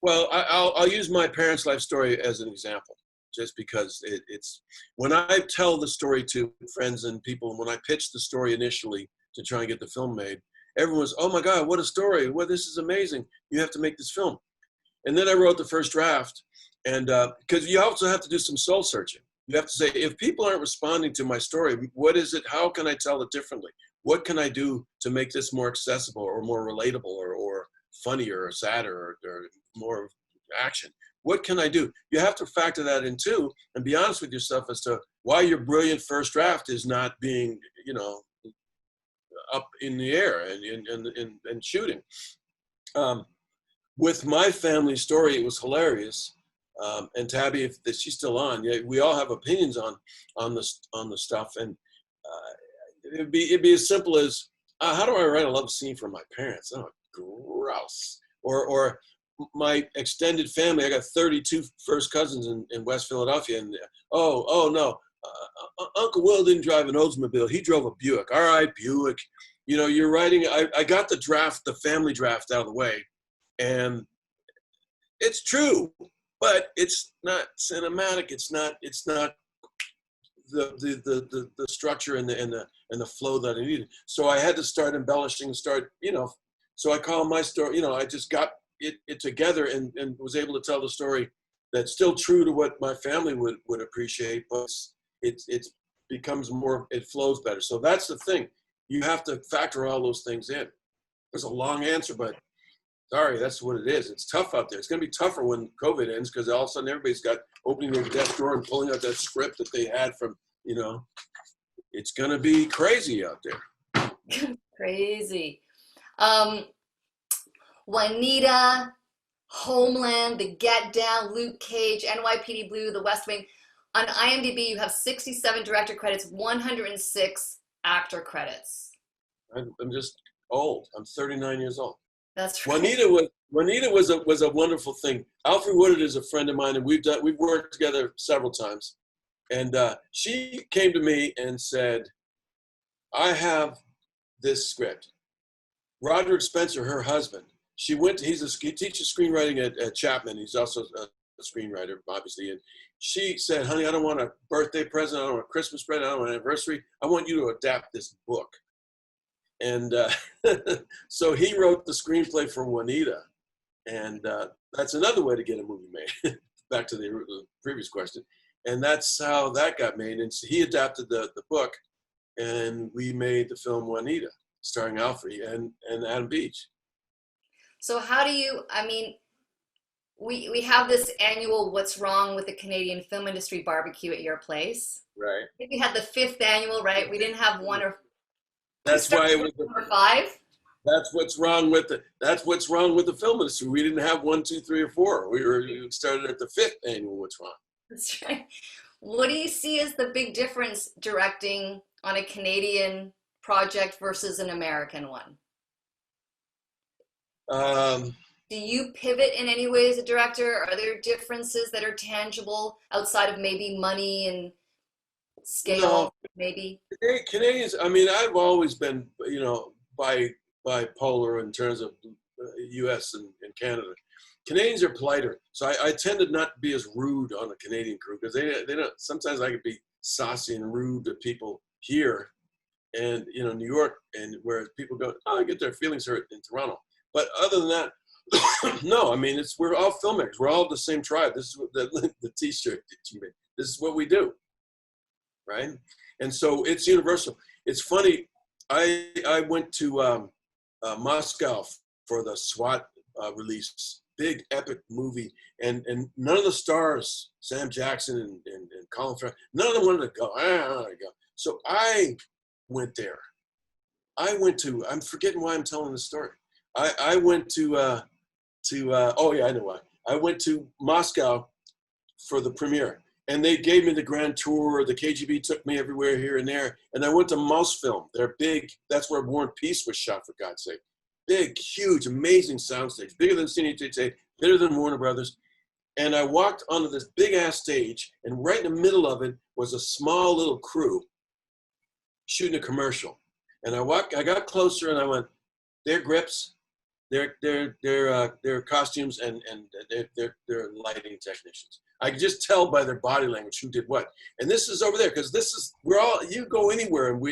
Well, I'll use my parents' life story as an example, just because it's when I tell the story to friends and people, when I pitched the story initially to try and get the film made, everyone's, oh my God, what a story. Well, this is amazing. You have to make this film. And then I wrote the first draft, and because you also have to do some soul searching. You have to say, if people aren't responding to my story, what is it? How can I tell it differently? What can I do to make this more accessible or more relatable or funnier or sadder or more action? What can I do? You have to factor that in too, and be honest with yourself as to why your brilliant first draft is not being, up in the air and shooting. With my family story, it was hilarious. And Tabby, if she's still on, yeah, we all have opinions on the stuff, and it'd be as simple as how do I write a love scene for my parents? Oh, gross. Or my extended family. I got 32 first cousins in West Philadelphia, and oh no, Uncle Will didn't drive an Oldsmobile. He drove a Buick. All right, Buick. You're writing. I got the family draft out of the way, and It's true, but it's not cinematic. It's not the structure and the flow that I needed. So I had to start embellishing, so I call my story, I just got it together and was able to tell the story that's still true to what my family would appreciate, but it becomes more, it flows better. So that's the thing. You have to factor all those things in. There's a long answer, but sorry, that's what it is. It's tough out there. It's going to be tougher when COVID ends, because all of a sudden everybody's got opening their desk drawer and pulling out that script that they had from, it's going to be crazy out there. Crazy. Juanita, Homeland, The Get Down, Luke Cage, NYPD Blue, The West Wing. On IMDb, you have 67 director credits, 106 actor credits. I'm just old. I'm 39 years old. That's right. Juanita was a wonderful thing. Alfred Woodard is a friend of mine, and we've worked together several times. And she came to me and said, I have this script. Roderick Spencer, her husband, he teaches screenwriting at Chapman. He's also a screenwriter, obviously. And she said, honey, I don't want a birthday present. I don't want a Christmas present. I don't want an anniversary. I want you to adapt this book. And so he wrote the screenplay for Juanita. And that's another way to get a movie made. Back to the previous question. And that's how that got made. And so he adapted the book, and we made the film Juanita, starring Alfred and Adam Beach. So how do you, we have this annual What's Wrong with the Canadian Film Industry barbecue at your place. Right. I think we had the 5th annual, right? We didn't have one or... That's why it was number 5. That's what's wrong with the film industry. We didn't have 1, 2, 3, or 4. We started at the 5th annual What's Wrong. That's right. What do you see as the big difference directing on a Canadian project versus an American one? Do you pivot in any way as a director? Are there differences that are tangible outside of maybe money and scale? No. Maybe Canadians. I've always been, bipolar in terms of U.S. and Canada. Canadians are politer, so I tend to not be as rude on a Canadian crew, because they don't. Sometimes I could be saucy and rude to people here, and New York, and where people go, I get their feelings hurt in Toronto. But other than that, no. We're all filmmakers. We're all the same tribe. This is what the T-shirt that you made. This is what we do, right? And so it's universal. It's funny. I went to Moscow for the SWAT release, big epic movie, and none of the stars, Sam Jackson and Colin Farrell, none of them wanted to go. I don't want to go. So I went there. I'm forgetting why I'm telling this story. I went to oh yeah, I know why. I went to Moscow for the premiere, and they gave me the grand tour. The KGB took me everywhere here and there, and I went to Mosfilm. They're big. That's where War and Peace was shot, for God's sake. Big, huge, amazing soundstage, bigger than CNT, bigger than Warner Brothers. And I walked onto this big ass stage, and right in the middle of it was a small little crew shooting a commercial. And I got closer, and I went, they're grips, they're costumes, and they're lighting technicians. I could just tell by their body language who did what. And this is over there, because you go anywhere, and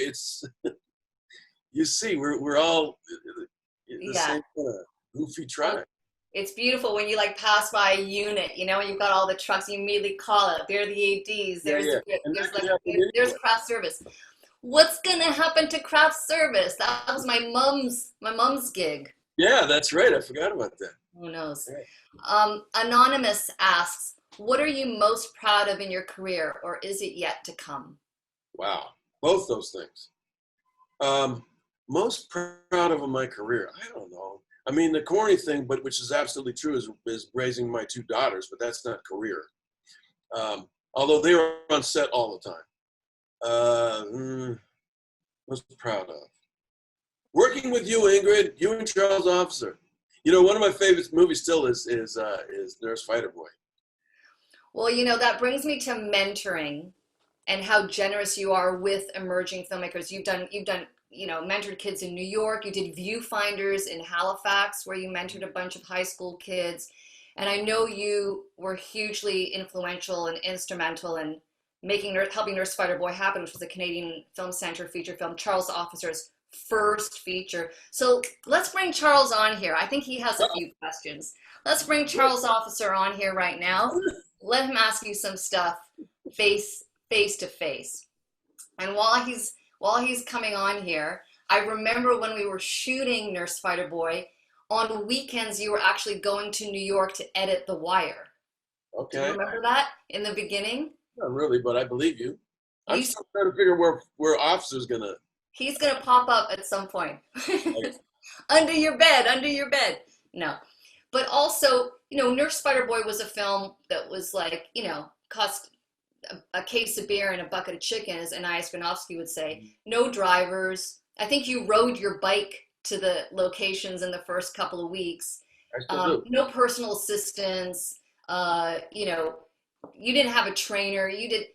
you see, we're all the same goofy tribe. It's beautiful when you pass by a unit, and you've got all the trucks, you immediately call it. They're the ADs. There's craft service. What's gonna happen to craft service? That was my mom's gig. Yeah, that's right. I forgot about that. Who knows? Right. Anonymous asks, what are you most proud of in your career, or is it yet to come? Wow, both those things. Most proud of in my career, I don't know. The corny thing, but which is absolutely true, is raising my 2 daughters, but that's not career. Although they were on set all the time. Most proud of. Working with you, Ingrid, you and Charles Officer. One of my favorite movies still is Nurse Fighter Boy. Well, that brings me to mentoring and how generous you are with emerging filmmakers. You've done mentored kids in New York. You did Viewfinders in Halifax, where you mentored a bunch of high school kids. And I know you were hugely influential and instrumental in helping Nurse Spider Boy happen, which was a Canadian Film Centre feature film, Charles Officer's first feature. So let's bring Charles on here. I think he has a few questions. Let's bring Charles Officer on here right now. Let him ask you some stuff face to face. And while he's coming on here, I remember when we were shooting Nurse Spider Boy, on weekends you were actually going to New York to edit The Wire. Okay. Do you remember that in the beginning? Not really, but I believe you. I'm still trying to figure where Officer's gonna. He's gonna pop up at some point. Under your bed. No. But also, Nurse Spider Boy was a film that was like, cost a case of beer and a bucket of chicken, as Anais Granowski would say. No drivers. I think you rode your bike to the locations in the first couple of weeks. I still do. No personal assistance. You didn't have a trainer. I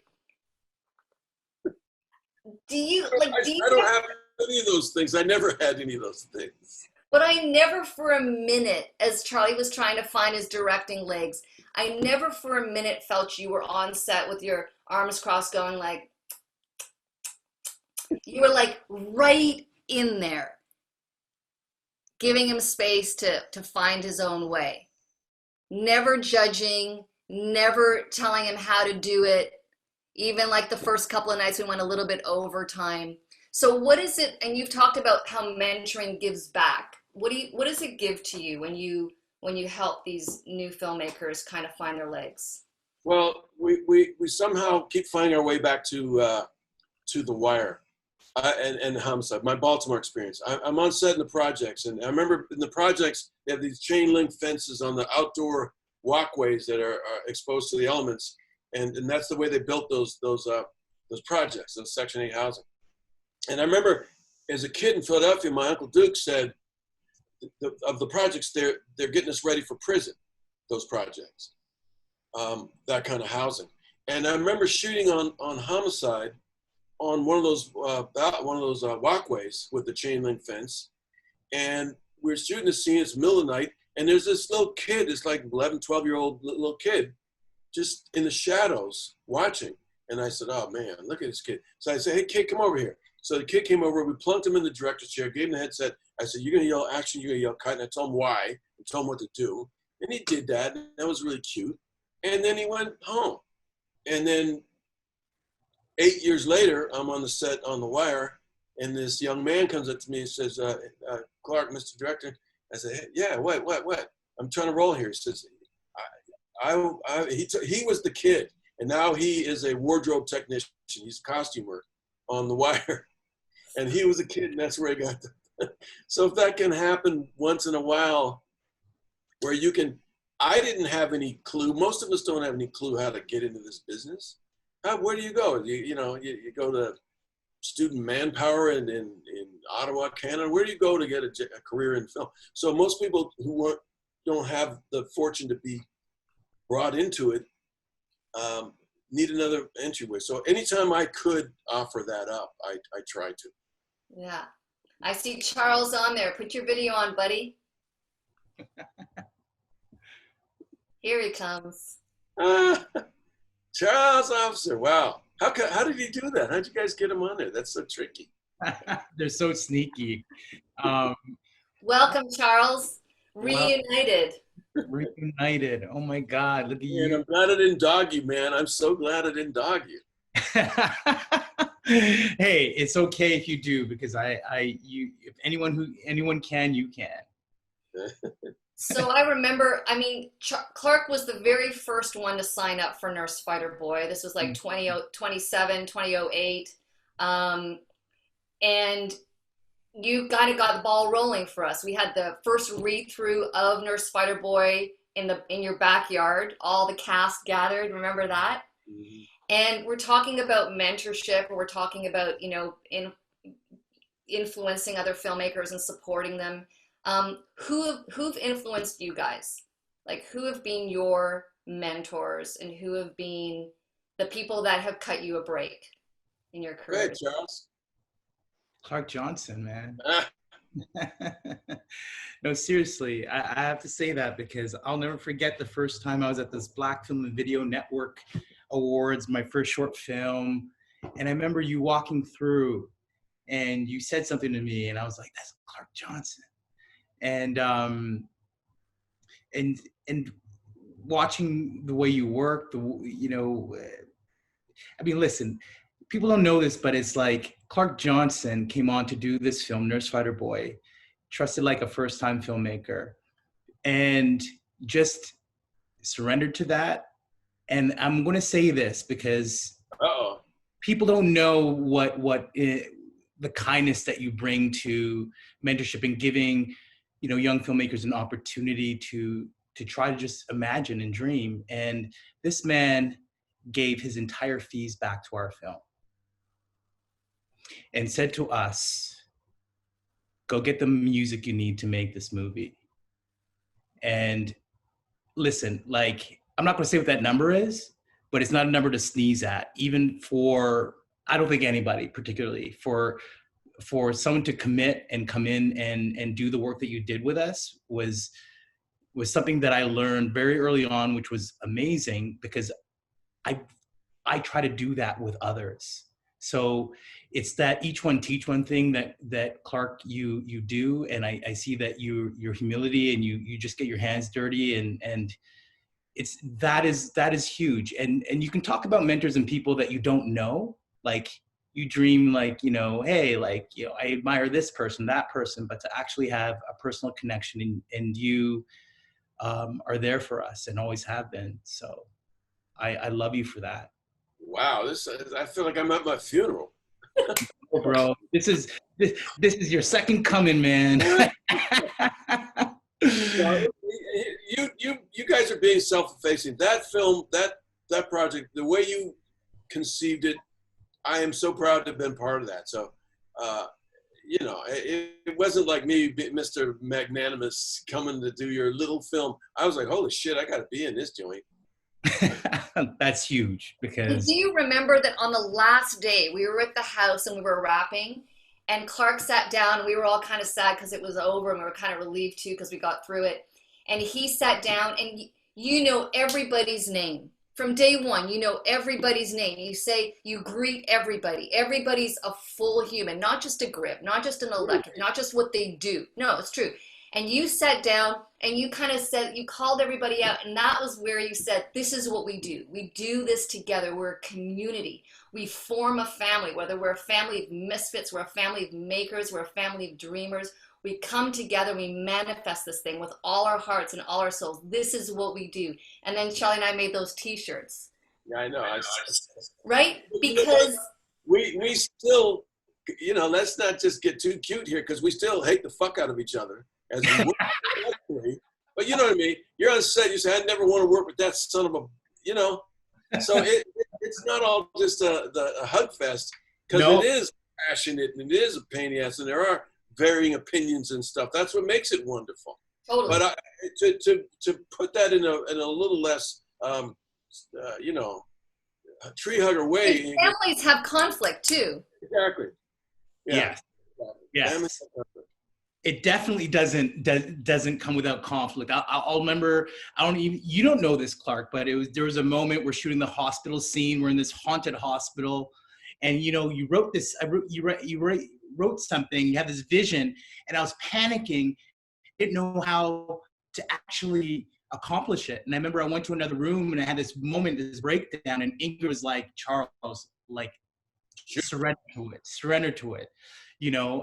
don't have any of those things. I never had any of those things. But I never for a minute, as Charlie was trying to find his directing legs, I never for a minute felt you were on set with your arms crossed going like, you were like right in there, giving him space to find his own way. Never judging, never telling him how to do it. Even like the first couple of nights we went a little bit overtime. So what is it, and you've talked about how mentoring gives back. What does it give to you when you help these new filmmakers kind of find their legs? Well, we somehow keep finding our way back to The Wire and Homicide, my Baltimore experience. I'm on set in the projects, and I remember in the projects, they have these chain link fences on the outdoor walkways that are exposed to the elements. And that's the way they built those projects, those Section 8 housing. And I remember as a kid in Philadelphia, my Uncle Duke said, of the projects, they're getting us ready for prison, those projects, that kind of housing. And I remember shooting on Homicide on one of those walkways with the chain link fence. And we're shooting the scene, it's the middle of the night, and there's this little kid, this like 11, 12-year-old little kid, just in the shadows watching. And I said, oh man, look at this kid. So I said, hey kid, come over here. So the kid came over, we plunked him in the director's chair, gave him the headset. I said, you're gonna yell action, you're gonna yell cut. And I told him why, and told him what to do. And he did that, and that was really cute. And then he went home. And then 8 years later, I'm on the set on The Wire, and this young man comes up to me and says, Clark, Mr. Director. I said, hey, yeah, what? I'm trying to roll here. He says, he was the kid, and now he is a wardrobe technician. He's a costumer on The Wire, and he was a kid, and that's where he got So if that can happen once in a while, where you can, I didn't have any clue. Most of us don't have any clue how to get into this business. Where do you go? You go to student manpower in Ottawa, Canada. Where do you go to get a career in film? So most people who don't have the fortune to be brought into it need another entryway. So anytime I could offer that up, I try to. Yeah. I see Charles on there. Put your video on, buddy. Here he comes. Charles Officer, wow. How did he do that? How'd you guys get him on there? That's so tricky. They're so sneaky. Welcome, Charles. Reunited. Reunited. Oh my God, look at you. And I'm glad I didn't dog you, man. I'm so glad I didn't dog you. Hey, it's okay if you do, because if anyone can, you can. So I remember, Clark was the very first one to sign up for Nurse Spider Boy. This was like 2008. And you kind of got the ball rolling for us. We had the first read-through of Nurse Spider Boy in your backyard. All the cast gathered. Remember that? Mm-hmm. And we're talking about mentorship, and we're talking about, influencing other filmmakers and supporting them. Who've influenced you guys? Like, who have been your mentors, and who have been the people that have cut you a break in your career? Hey, Charles. Clark Johnson, man. No, seriously, I have to say that because I'll never forget the first time I was at this Black Film and Video Network Awards, my first short film. And I remember you walking through and you said something to me and I was like, that's Clark Johnson. And watching the way you work, I mean, listen, people don't know this, but it's like Clark Johnson came on to do this film, Nurse Fighter Boy, trusted like a first-time filmmaker, and just surrendered to that. And I'm going to say this because people don't know what the kindness that you bring to mentorship and giving, young filmmakers an opportunity to try to just imagine and dream. And this man gave his entire fees back to our film and said to us, go get the music you need to make this movie. And listen, like, I'm not going to say what that number is, but it's not a number to sneeze at, even for, I don't think anybody particularly, for someone to commit and come in and do the work that you did with us was something that I learned very early on, which was amazing because I try to do that with others. So it's that each one teach one thing that Clark, you do. And I see that your humility and you just get your hands dirty and that is huge. And you can talk about mentors and people that you don't know, like you dream like, hey, like, I admire this person, that person, but to actually have a personal connection and you are there for us and always have been. So I love you for that. Wow, I feel like I'm at my funeral. Oh, bro, this is your second coming, man. You guys are being self-effacing. That film, that project, the way you conceived it, I am so proud to have been part of that. So, it wasn't like me, Mr. Magnanimous, coming to do your little film. I was like, holy shit, I got to be in this joint. That's huge because. Do you remember that on the last day we were at the house and we were wrapping, and Clark sat down and we were all kind of sad because it was over and we were kind of relieved too because we got through it. And he sat down and you know everybody's name. From day one, you know everybody's name. You greet everybody. Everybody's a full human, not just a grip, not just an electric, not just what they do. No, it's true. And you sat down and you kind of said, you called everybody out. And that was where you said, this is what we do. We do this together. We're a community. We form a family, whether we're a family of misfits, we're a family of makers, we're a family of dreamers. We come together, we manifest this thing with all our hearts and all our souls. This is what we do. And then Shelly and I made those t-shirts. Yeah, I know. Right? Because we still, let's not just get too cute here because we still hate the fuck out of each other. As we work. But you know what I mean? You're on set, you say, I never want to work with that son of a, So it's not all just a hug fest because It is passionate and it is a pain in the ass and there are varying opinions and stuff. That's what makes it wonderful. Totally. But to put that in a little less, tree hugger way. And families have conflict too. Exactly. Yeah. Yes. It definitely doesn't come without conflict. I'll remember. You don't know this, Clark, but there was a moment we're shooting the hospital scene. We're in this haunted hospital, and you wrote this. You wrote something. You had this vision, and I was panicking. Didn't know how to actually accomplish it. And I remember I went to another room and I had this moment, this breakdown, and Ingrid was like, Charles, like, surrender to it,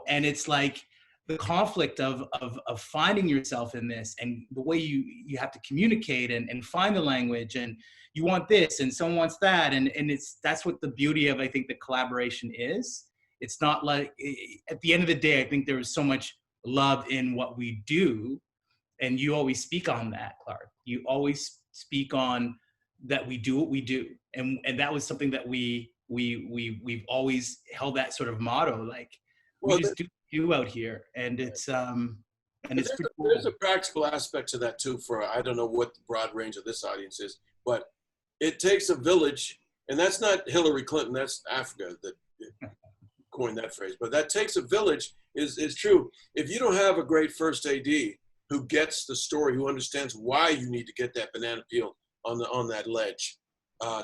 and it's like. The conflict of finding yourself in this and the way you have to communicate and find the language and you want this and someone wants that and that's what the beauty of I think the collaboration is. It's not like at the end of the day I think there is so much love in what we do and you always speak on that, Clark. You always speak on that we do what we do and that was something that we've always held that sort of motto like we just do out here and it's it's pretty cool. There's a practical aspect to that too for I don't know what the broad range of this audience is, but it takes a village and that's not Hillary Clinton, that's Africa, that coin that phrase, but that takes a village is true. If you don't have a great first AD who gets the story, who understands why you need to get that banana peel on that ledge,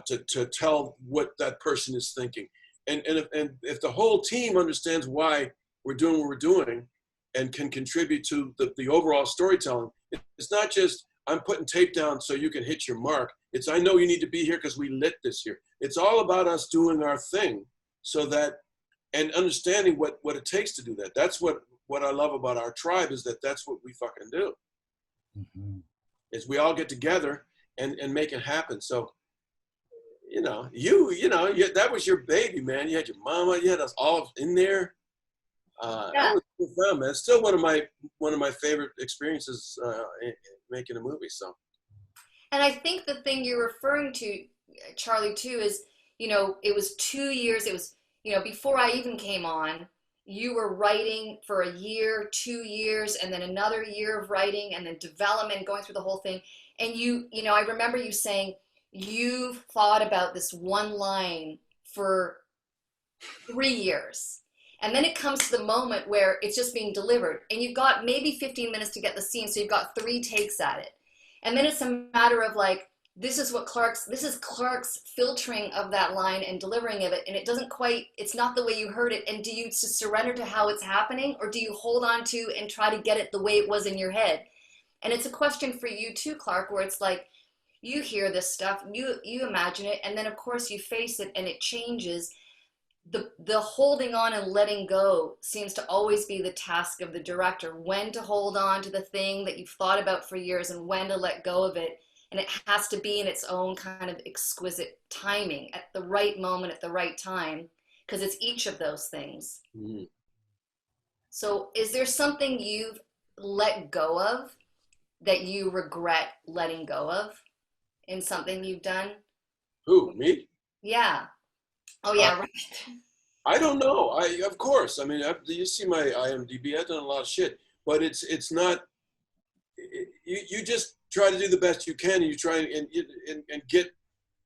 to tell what that person is thinking, and if the whole team understands why we're doing what we're doing and can contribute to the overall storytelling, it's not just I'm putting tape down so you can hit your mark. It's I know you need to be here because we lit this here. It's all about us doing our thing, so that, and understanding what it takes to do that. That's what I love about our tribe, is that's what we fucking do. Mm-hmm. Is we all get together and make it happen. So, you know, that was your baby, man. You had your mama, you had us all in there. That was fun, man. It's still one of my favorite experiences making a movie. So, and I think the thing you're referring to, Charlie, too, is, you know, it was 2 years. It was, you know, before I even came on, you were writing for a year, 2 years, and then another year of writing, and then development, going through the whole thing. And you know, I remember you saying you've thought about this one line for 3 years. And then it comes to the moment where it's just being delivered, and you've got maybe 15 minutes to get the scene, so you've got 3 takes at it. And then it's a matter of like, this is Clark's filtering of that line and delivering of it, and it doesn't quite, it's not the way you heard it. And do you just surrender to how it's happening, or do you hold on to and try to get it the way it was in your head? And it's a question for you too, Clark, where it's like, you hear this stuff, you imagine it, and then of course you face it and it changes. The holding on and letting go seems to always be the task of the director, when to hold on to the thing that you've thought about for years and when to let go of it. And it has to be in its own kind of exquisite timing, at the right moment, at the right time, because it's each of those things. Mm-hmm. So is there something you've let go of that you regret letting go of in something you've done? Who, me? Yeah. Oh, yeah, right. I don't know. Of course. I mean, you see my IMDb. I've done a lot of shit, but it's not. You just try to do the best you can, and you try and get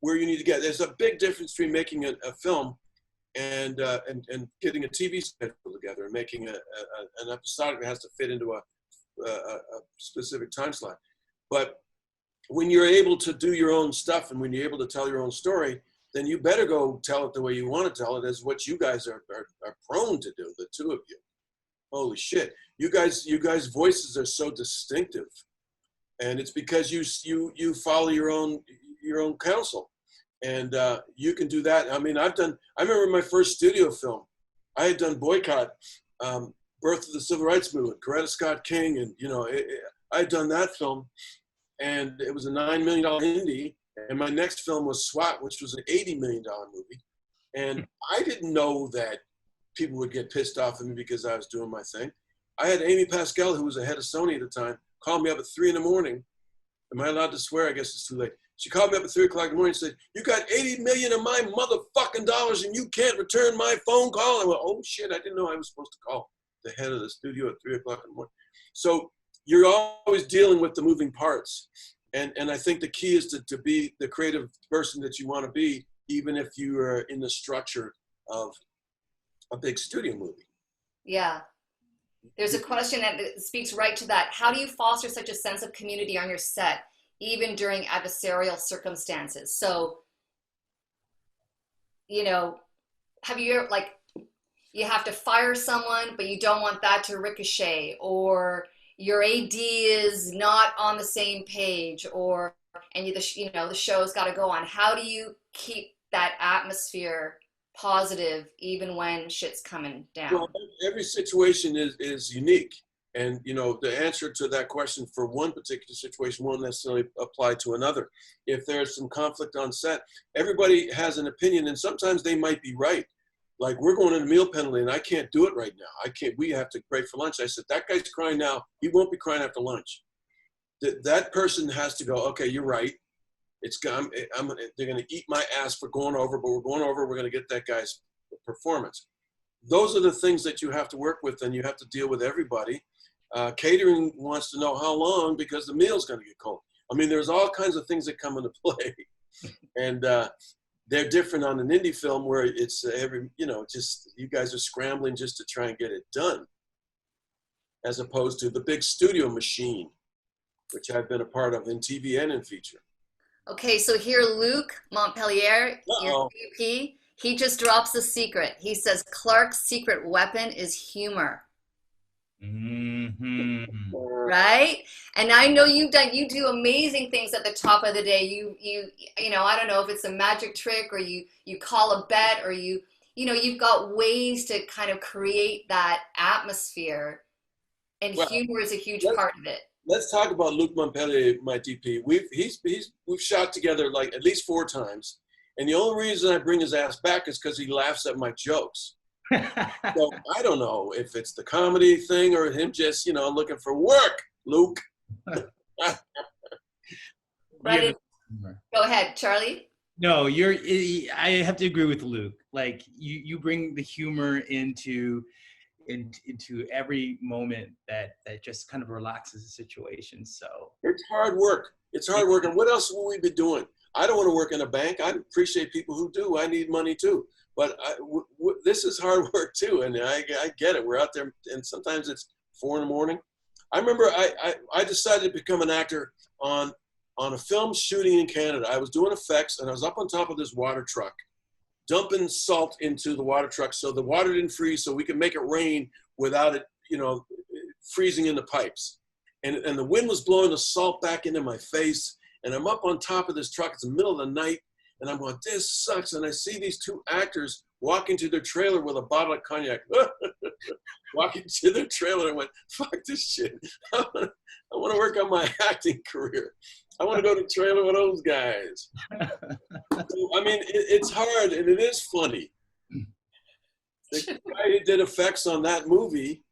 where you need to get. There's a big difference between making a film and getting a TV schedule together and making an episodic that has to fit into a specific time slot. But when you're able to do your own stuff and when you're able to tell your own story, then you better go tell it the way you want to tell it, as what you guys are prone to do, the two of you. Holy shit. You guys' voices are so distinctive. And it's because you follow your own counsel. And you can do that. I mean, I remember my first studio film. I had done Boycott, Birth of the Civil Rights Movement, Coretta Scott King, and you know, I had done that film, and it was a $9 million indie. And my next film was SWAT, which was an $80 million movie. And I didn't know that people would get pissed off at me because I was doing my thing. I had Amy Pascal, who was the head of Sony at the time, call me up at 3 a.m. Am I allowed to swear? I guess it's too late. She called me up at 3 o'clock in the morning and said, "You got $80 million of my motherfucking dollars and you can't return my phone call." I went, "Oh shit, I didn't know I was supposed to call the head of the studio at 3 o'clock in the morning." So you're always dealing with the moving parts. And I think the key is to be the creative person that you want to be, even if you are in the structure of a big studio movie. Yeah. There's a question that speaks right to that. How do you foster such a sense of community on your set, even during adversarial circumstances? So, you know, have you ever, like, you have to fire someone, but you don't want that to ricochet, or your AD is not on the same page, and the show's got to go on. How do you keep that atmosphere positive even when shit's coming down? Well, every situation is unique. And, you know, the answer to that question for one particular situation won't necessarily apply to another. If there's some conflict on set, everybody has an opinion, and sometimes they might be right. Like, we're going into meal penalty and I can't do it right now. We have to break for lunch. I said, that guy's crying now. He won't be crying after lunch. That person has to go, okay, you're right. They're going to eat my ass for going over, but we're going over, we're going to get that guy's performance. Those are the things that you have to work with, and you have to deal with everybody. Catering wants to know how long, because the meal's going to get cold. I mean, there's all kinds of things that come into play. And they're different on an indie film where it's just you guys are scrambling just to try and get it done, as opposed to the big studio machine, which I've been a part of in TV and in feature. Okay, so here Luc Montpellier, your VP, he just drops a secret. He says Clark's secret weapon is humor. Mm-hmm. Right? And I know you do amazing things at the top of the day. You know, I don't know if it's a magic trick or you call a bet or you've got ways to kind of create that atmosphere, and humor is a huge part of it. Let's talk about Luc Montpellier, my DP. We've shot together like at least 4 times, and the only reason I bring his ass back is because he laughs at my jokes. So I don't know if it's the comedy thing or him just looking for work, Luke. Right. Go ahead, Charlie. No, I have to agree with Luke. Like you bring the humor into every moment that just kind of relaxes the situation. So it's hard work. It's hard work. And what else will we be doing? I don't want to work in a bank. I appreciate people who do. I need money too. But this is hard work too, and I get it. We're out there, and sometimes it's 4 a.m. I remember I decided to become an actor on a film shooting in Canada. I was doing effects, and I was up on top of this water truck, dumping salt into the water truck so the water didn't freeze, so we could make it rain without it, freezing in the pipes. And the wind was blowing the salt back into my face, and I'm up on top of this truck. It's the middle of the night. And I'm going, this sucks. And I see these 2 actors walking to their trailer with a bottle of cognac. Walking to their trailer. I went, fuck this shit. I want to work on my acting career. I want to go to the trailer with those guys. So, I mean, it's hard and it is funny. The guy who did effects on that movie,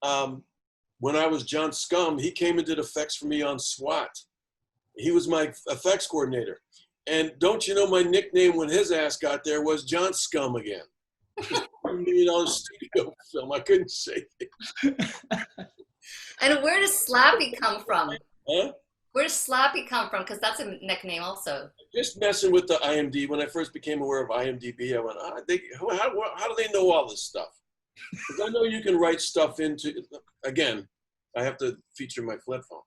when I was John Scum, he came and did effects for me on SWAT. He was my effects coordinator. And don't you know my nickname when his ass got there was John Scum again. $1 million studio film. I couldn't shake it. And where does Slappy come from? Huh? Where does Slappy come from? Because that's a nickname also. Just messing with the IMDb. When I first became aware of IMDb, I went, how do they know all this stuff? Because I know you can write stuff into, again, I have to feature my flip phone.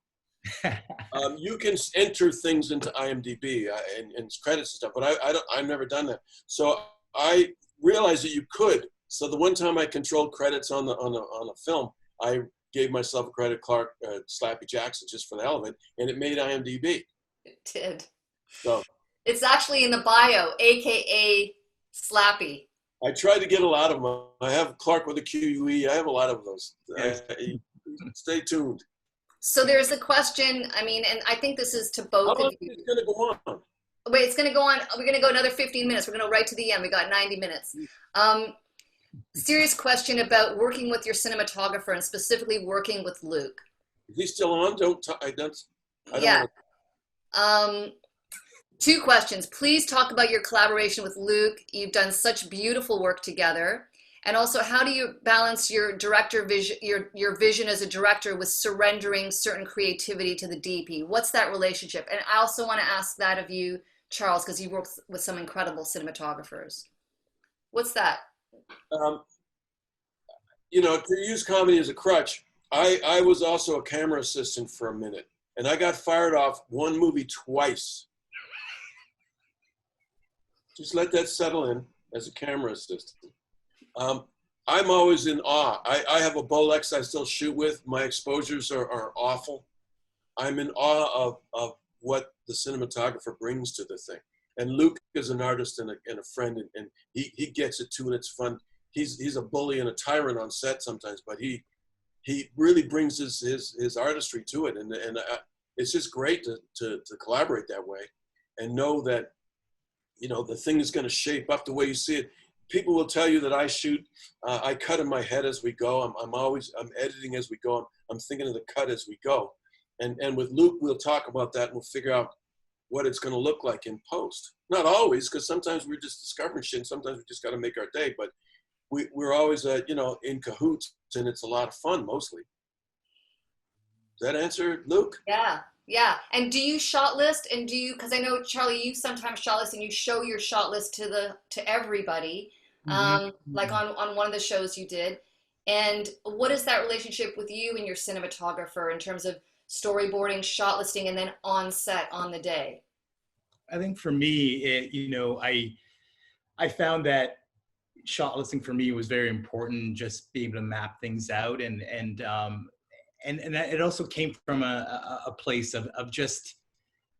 You can enter things into IMDb and credits and stuff, but I've never done that. So I realized that you could. So the one time I controlled credits on a film, I gave myself a credit, Clark Slappy Jackson, just for the hell of it, and it made IMDb. It did. So it's actually in the bio, AKA Slappy. I tried to get a lot of them. I have Clark with a QUE. I have a lot of those. Stay tuned. So there's a question, I mean, and I think this is to both How long of you. is it going to go on? Wait, it's going to go on. We're going to go another 15 minutes. We're going to go right to the end. We got 90 minutes. Serious question about working with your cinematographer and specifically working with Luke. Is he still on? I don't yeah. 2 questions. Please talk about your collaboration with Luke. You've done such beautiful work together. And also, how do you balance your director vision, your vision as a director with surrendering certain creativity to the DP? What's that relationship? And I also want to ask that of you, Charles, because you work with some incredible cinematographers. What's that? To use comedy as a crutch, I was also a camera assistant for a minute, and I got fired off one movie twice. Just let that settle in as a camera assistant. I'm always in awe. I have a Bolex I still shoot with. My exposures are awful. I'm in awe of what the cinematographer brings to the thing. And Luke is an artist and a friend, and he gets it too, and it's fun. He's a bully and a tyrant on set sometimes, but he really brings his artistry to it, and it's just great to collaborate that way and know that the thing is going to shape up the way you see it. People will tell you that I shoot, I cut in my head as we go. I'm editing as we go. I'm thinking of the cut as we go. And with Luke, we'll talk about that and we'll figure out what it's going to look like in post. Not always, because sometimes we're just discovering shit. And sometimes we just got to make our day. But we're always, in cahoots, and it's a lot of fun mostly. Does that answer, Luke? Yeah. Yeah. And do you shot list, and do you, because I know, Charlie, you sometimes shot list and you show your shot list to everybody, like on one of the shows you did. And what is that relationship with you and your cinematographer in terms of storyboarding, shot listing, and then on set on the day? I think for me, I found that shot listing for me was very important, just being able to map things out, and it also came from a place of just,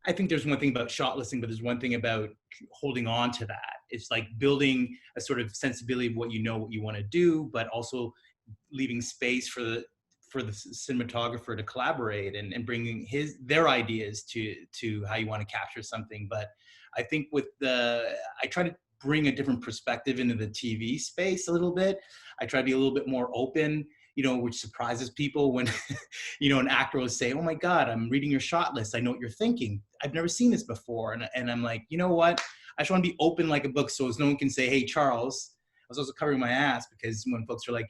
I think there's one thing about shot listing, but there's one thing about holding on to that. It's like building a sort of sensibility of what you want to do, but also leaving space for the cinematographer to collaborate and bringing their ideas to how you want to capture something. But I think I try to bring a different perspective into the TV space a little bit. I try to be a little bit more open, which surprises people when, an actor will say, "Oh my God, I'm reading your shot list. I know what you're thinking. I've never seen this before." And I'm like, you know what? I just want to be open like a book, so as no one can say, "Hey, Charles." I was also covering my ass, because when folks are like,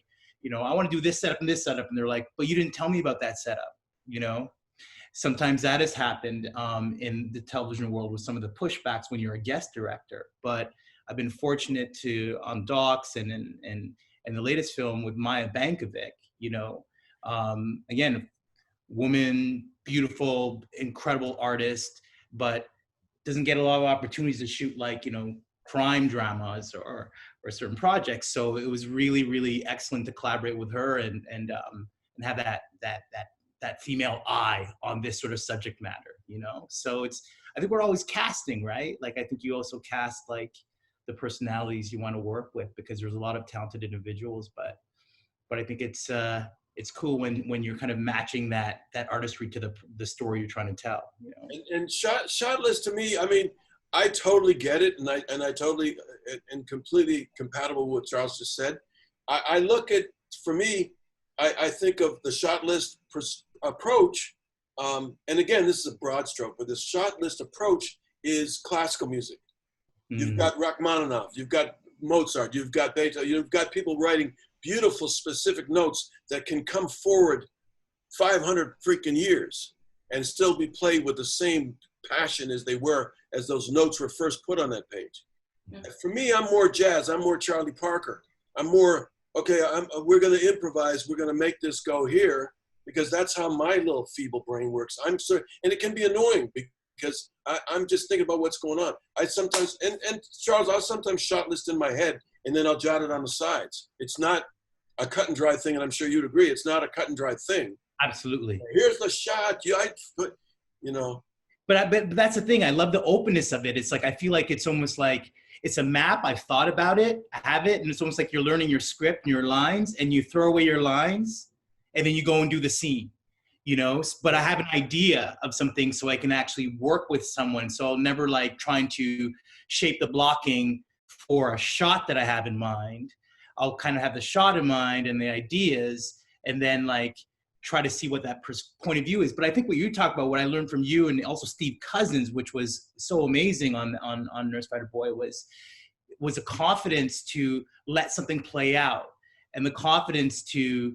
I want to do this setup and this setup, and they're like, "But you didn't tell me about that setup," Sometimes that has happened in the television world with some of the pushbacks when you're a guest director. But I've been fortunate to, on Docs and the latest film with Maya Bankovic, again, woman, beautiful, incredible artist, but doesn't get a lot of opportunities to shoot crime dramas or certain projects. So it was really, really excellent to collaborate with her and have that female eye on this sort of subject matter, So I think we're always casting, right? Like, I think you also cast the personalities you want to work with, because there's a lot of talented individuals, but I think it's cool when you're kind of matching that artistry to the story you're trying to tell, And shot list, to me, I mean, I totally get it, and I totally and completely compatible with what Charles just said. I look at, for me, I think of the shot list approach, and again, this is a broad stroke, but the shot list approach is classical music. You've got Rachmaninoff, you've got Mozart, you've got Beethoven, you've got people writing beautiful, specific notes that can come forward 500 freaking years and still be played with the same passion as they were as those notes were first put on that page. Yeah. For me, I'm more jazz. I'm more Charlie Parker. I'm more, okay, we're going to improvise. We're going to make this go here, because that's how my little feeble brain works. And it can be annoying, because I'm just thinking about what's going on. I sometimes, and Charles, I'll sometimes shot list in my head, and then I'll jot it on the sides. It's not a cut and dry thing, and I'm sure you'd agree. It's not a cut and dry thing. Absolutely. Here's the shot. But that's the thing. I love the openness of it. It's like, I feel like it's almost like it's a map. I've thought about it. I have it. And it's almost like you're learning your script and your lines, and you throw away your lines and then you go and do the scene, but I have an idea of something, so I can actually work with someone. So I'll never trying to shape the blocking for a shot that I have in mind. I'll kind of have the shot in mind and the ideas, and then try to see what that point of view is. But I think what you talk about, what I learned from you and also Steve Cousins, which was so amazing on Nurse Fighter Boy, was a confidence to let something play out, and the confidence to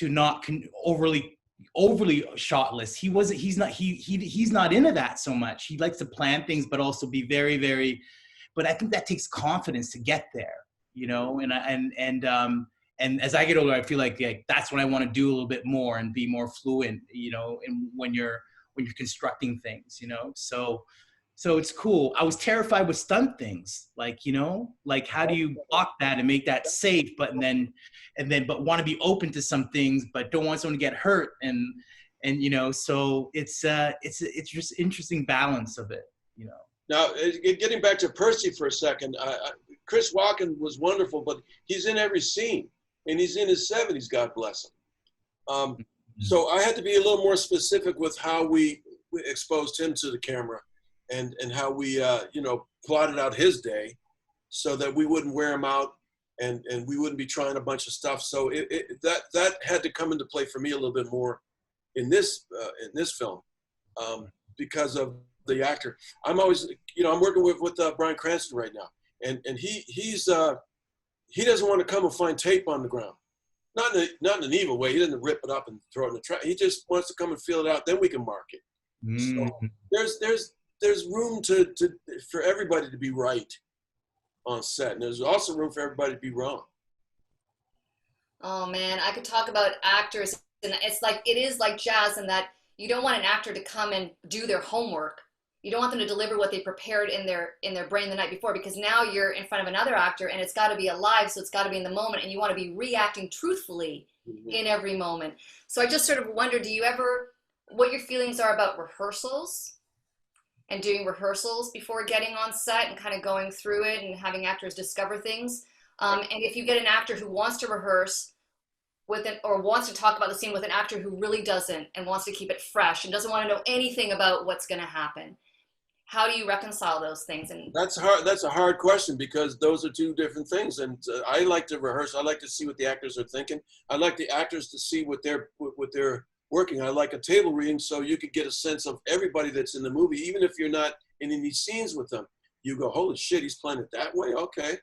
not overly shot list. He's not into that so much. He likes to plan things, but also be very, very, but I think that takes confidence to get there, and as I get older, I feel like that's what I want to do a little bit more and be more fluent, and when you're constructing things, so it's cool. I was terrified with stunt things, how do you block that and make that safe, but want to be open to some things, but don't want someone to get hurt, and so it's just interesting balance of it, Now, getting back to Percy for a second, Chris Walken was wonderful, but he's in every scene, and he's in his 70s, God bless him. So I had to be a little more specific with how we exposed him to the camera, and how we, plotted out his day so that we wouldn't wear him out, and we wouldn't be trying a bunch of stuff. So that had to come into play for me a little bit more in this film, because of the actor. I'm always, I'm working with Bryan Cranston right now, and he doesn't want to come and find tape on the ground. Not in an evil way. He doesn't rip it up and throw it in the trash. He just wants to come and feel it out. Then we can mark it. So there's room for everybody to be right on set, and there's also room for everybody to be wrong. Oh man, I could talk about actors, and it is like jazz in that you don't want an actor to come and do their homework. You don't want them to deliver what they prepared in their brain the night before, because now you're in front of another actor and it's got to be alive, so it's got to be in the moment, and you want to be reacting truthfully in every moment. So I just sort of wonder, what your feelings are about rehearsals and doing rehearsals before getting on set and kind of going through it and having actors discover things. And if you get an actor who wants to rehearse or wants to talk about the scene with an actor who really doesn't and wants to keep it fresh and doesn't want to know anything about what's going to happen, how do you reconcile those things? And that's hard. That's a hard question, because those are two different things. And I like to rehearse. I like to see what the actors are thinking. I like the actors to see what they're working. I like a table reading so you could get a sense of everybody that's in the movie, even if you're not in any scenes with them. You go, holy shit, he's playing it that way. Okay,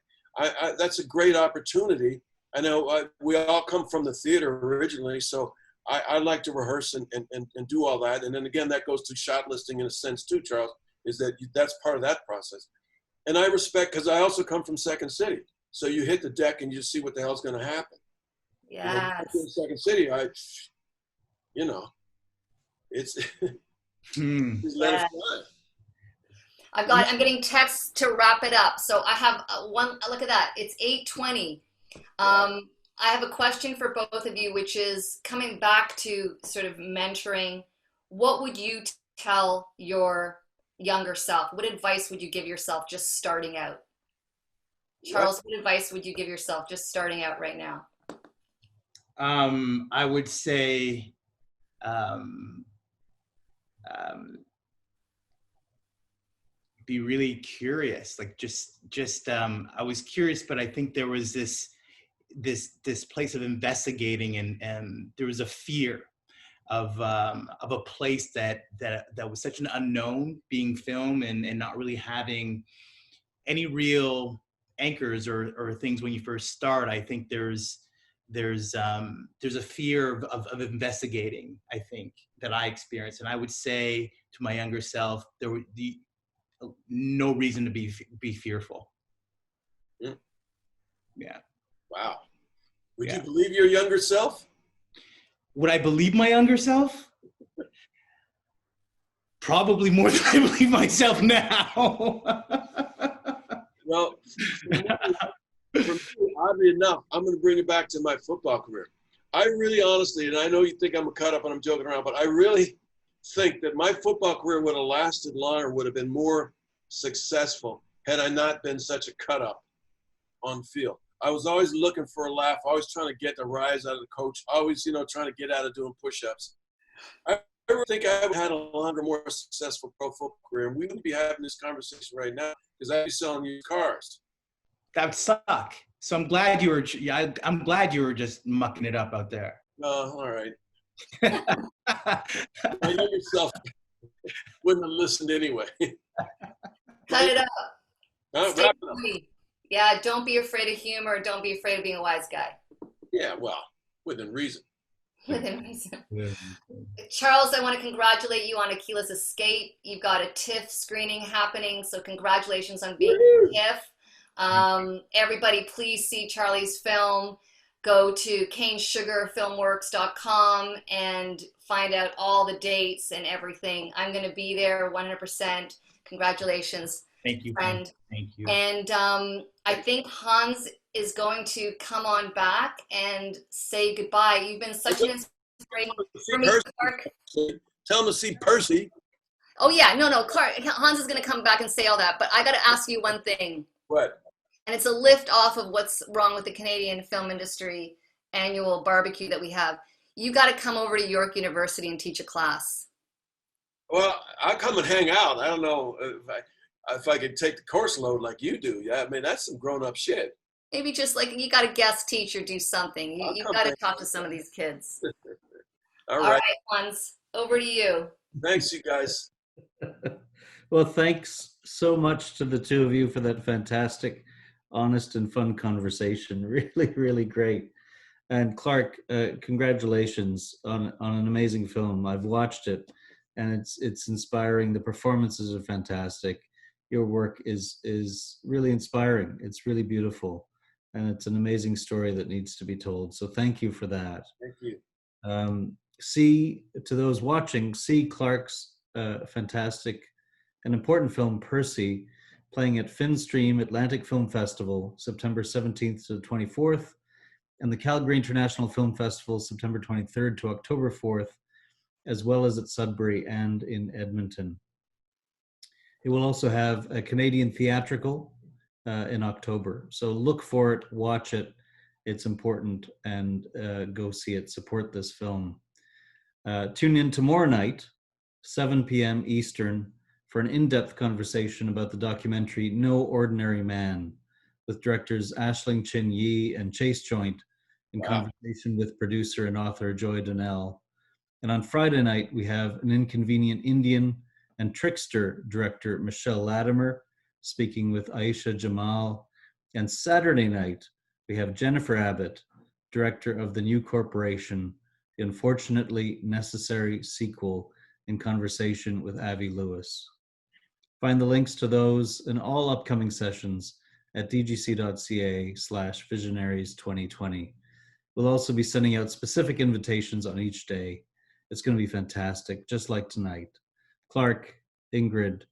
that's a great opportunity. I know we all come from the theater originally, so I like to rehearse and do all that. And then again, that goes to shot listing in a sense too, Charles, is that that's part of that process. And I respect, because I also come from Second City. So you hit the deck and you see what the hell's going to happen. Yes. In Second City, it's just let it fly. I'm getting texts to wrap it up. So I have one, look at that. It's 8:20. I have a question for both of you, which is coming back to sort of mentoring. What would you tell your younger self? What advice would you give yourself just starting out? Charles, what advice would you give yourself just starting out right now? I would say, be really curious. Like I was curious, but I think there was this place of investigating, and there was a fear of a place that was such an unknown, being film and not really having any real anchors or things when you first start. I think there's a fear of investigating, I think, that I experienced. And I would say to my younger self, there would be no reason to be fearful. Yeah. Wow. Would you believe your younger self? Would I believe my younger self? Probably more than I believe myself now. Well, for me, oddly enough, I'm going to bring it back to my football career. I really honestly, and I know you think I'm a cut up and I'm joking around, but I really think that my football career would have lasted longer, would have been more successful had I not been such a cut up on field. I was always looking for a laugh, always trying to get the rise out of the coach, always, trying to get out of doing push-ups. I really think I would have had a longer, more successful pro football career, and we wouldn't be having this conversation right now because I'd be selling used cars. That would suck. So I'm glad you were. Yeah, I'm glad you were just mucking it up out there. Oh, all right. My younger self wouldn't have listened anyway. Cut it up. Wrap it up. Yeah, don't be afraid of humor. Don't be afraid of being a wise guy. Yeah, well, within reason. Within reason. Charles, I want to congratulate you on Akila's Escape. You've got a TIFF screening happening, so congratulations on being TIFF. Everybody, please see Charlie's film. Go to canesugarfilmworks.com and find out all the dates and everything. I'm going to be there 100%. Congratulations. Thank you, friend. Thank you. And I think Hans is going to come on back and say goodbye. You've been such an inspiration for me, Clark. Tell him to see Percy. Oh yeah, no, Clark. Hans is going to come back and say all that, but I got to ask you one thing. What? And it's a lift off of what's wrong with the Canadian film industry annual barbecue that we have. You got to come over to York University and teach a class. Well, I'll come and hang out. I don't know if I could take the course load like you do. Yeah, I mean, that's some grown-up shit. Maybe just like you got a guest teacher, do something. You got to talk to some of these kids. All right, Hans, over to you. Thanks, you guys. Well, thanks so much to the two of you for that fantastic, honest and fun conversation. Really, really great. And Clark, congratulations on an amazing film. I've watched it and it's inspiring. The performances are fantastic. Your work is really inspiring. It's really beautiful, and it's an amazing story that needs to be told. So thank you for that. Thank you. See, to those watching, see Clark's fantastic and important film PERCY, playing at Finstream Atlantic Film Festival, September 17th to the 24th, and the Calgary International Film Festival, September 23rd to October 4th, as well as at Sudbury and in Edmonton. It will also have a Canadian theatrical in October. So look for it, watch it. It's important, and go see it, support this film. Tune in tomorrow night, 7 p.m. Eastern, for an in-depth conversation about the documentary No Ordinary Man with directors Aisling Chin Yi and Chase Joint in conversation with producer and author Joy Donnell. And on Friday night, we have An Inconvenient Indian and Trickster director Michelle Latimer speaking with Aisha Jamal. And Saturday night, we have Jennifer Abbott, director of The New Corporation, the unfortunately necessary sequel, in conversation with Avi Lewis. Find the links to those and all upcoming sessions at dgc.ca/visionaries2020. We'll also be sending out specific invitations on each day. It's going to be fantastic, just like tonight. Clark, Ingrid,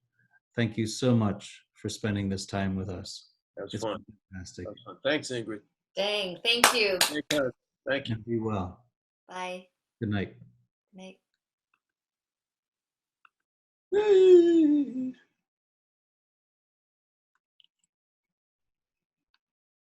thank you so much for spending this time with us. That was It's fun. fantastic. That was fun. Thanks, Ingrid. Dang, thank you. Thank you. And be well. Bye. Good night. Night. Night.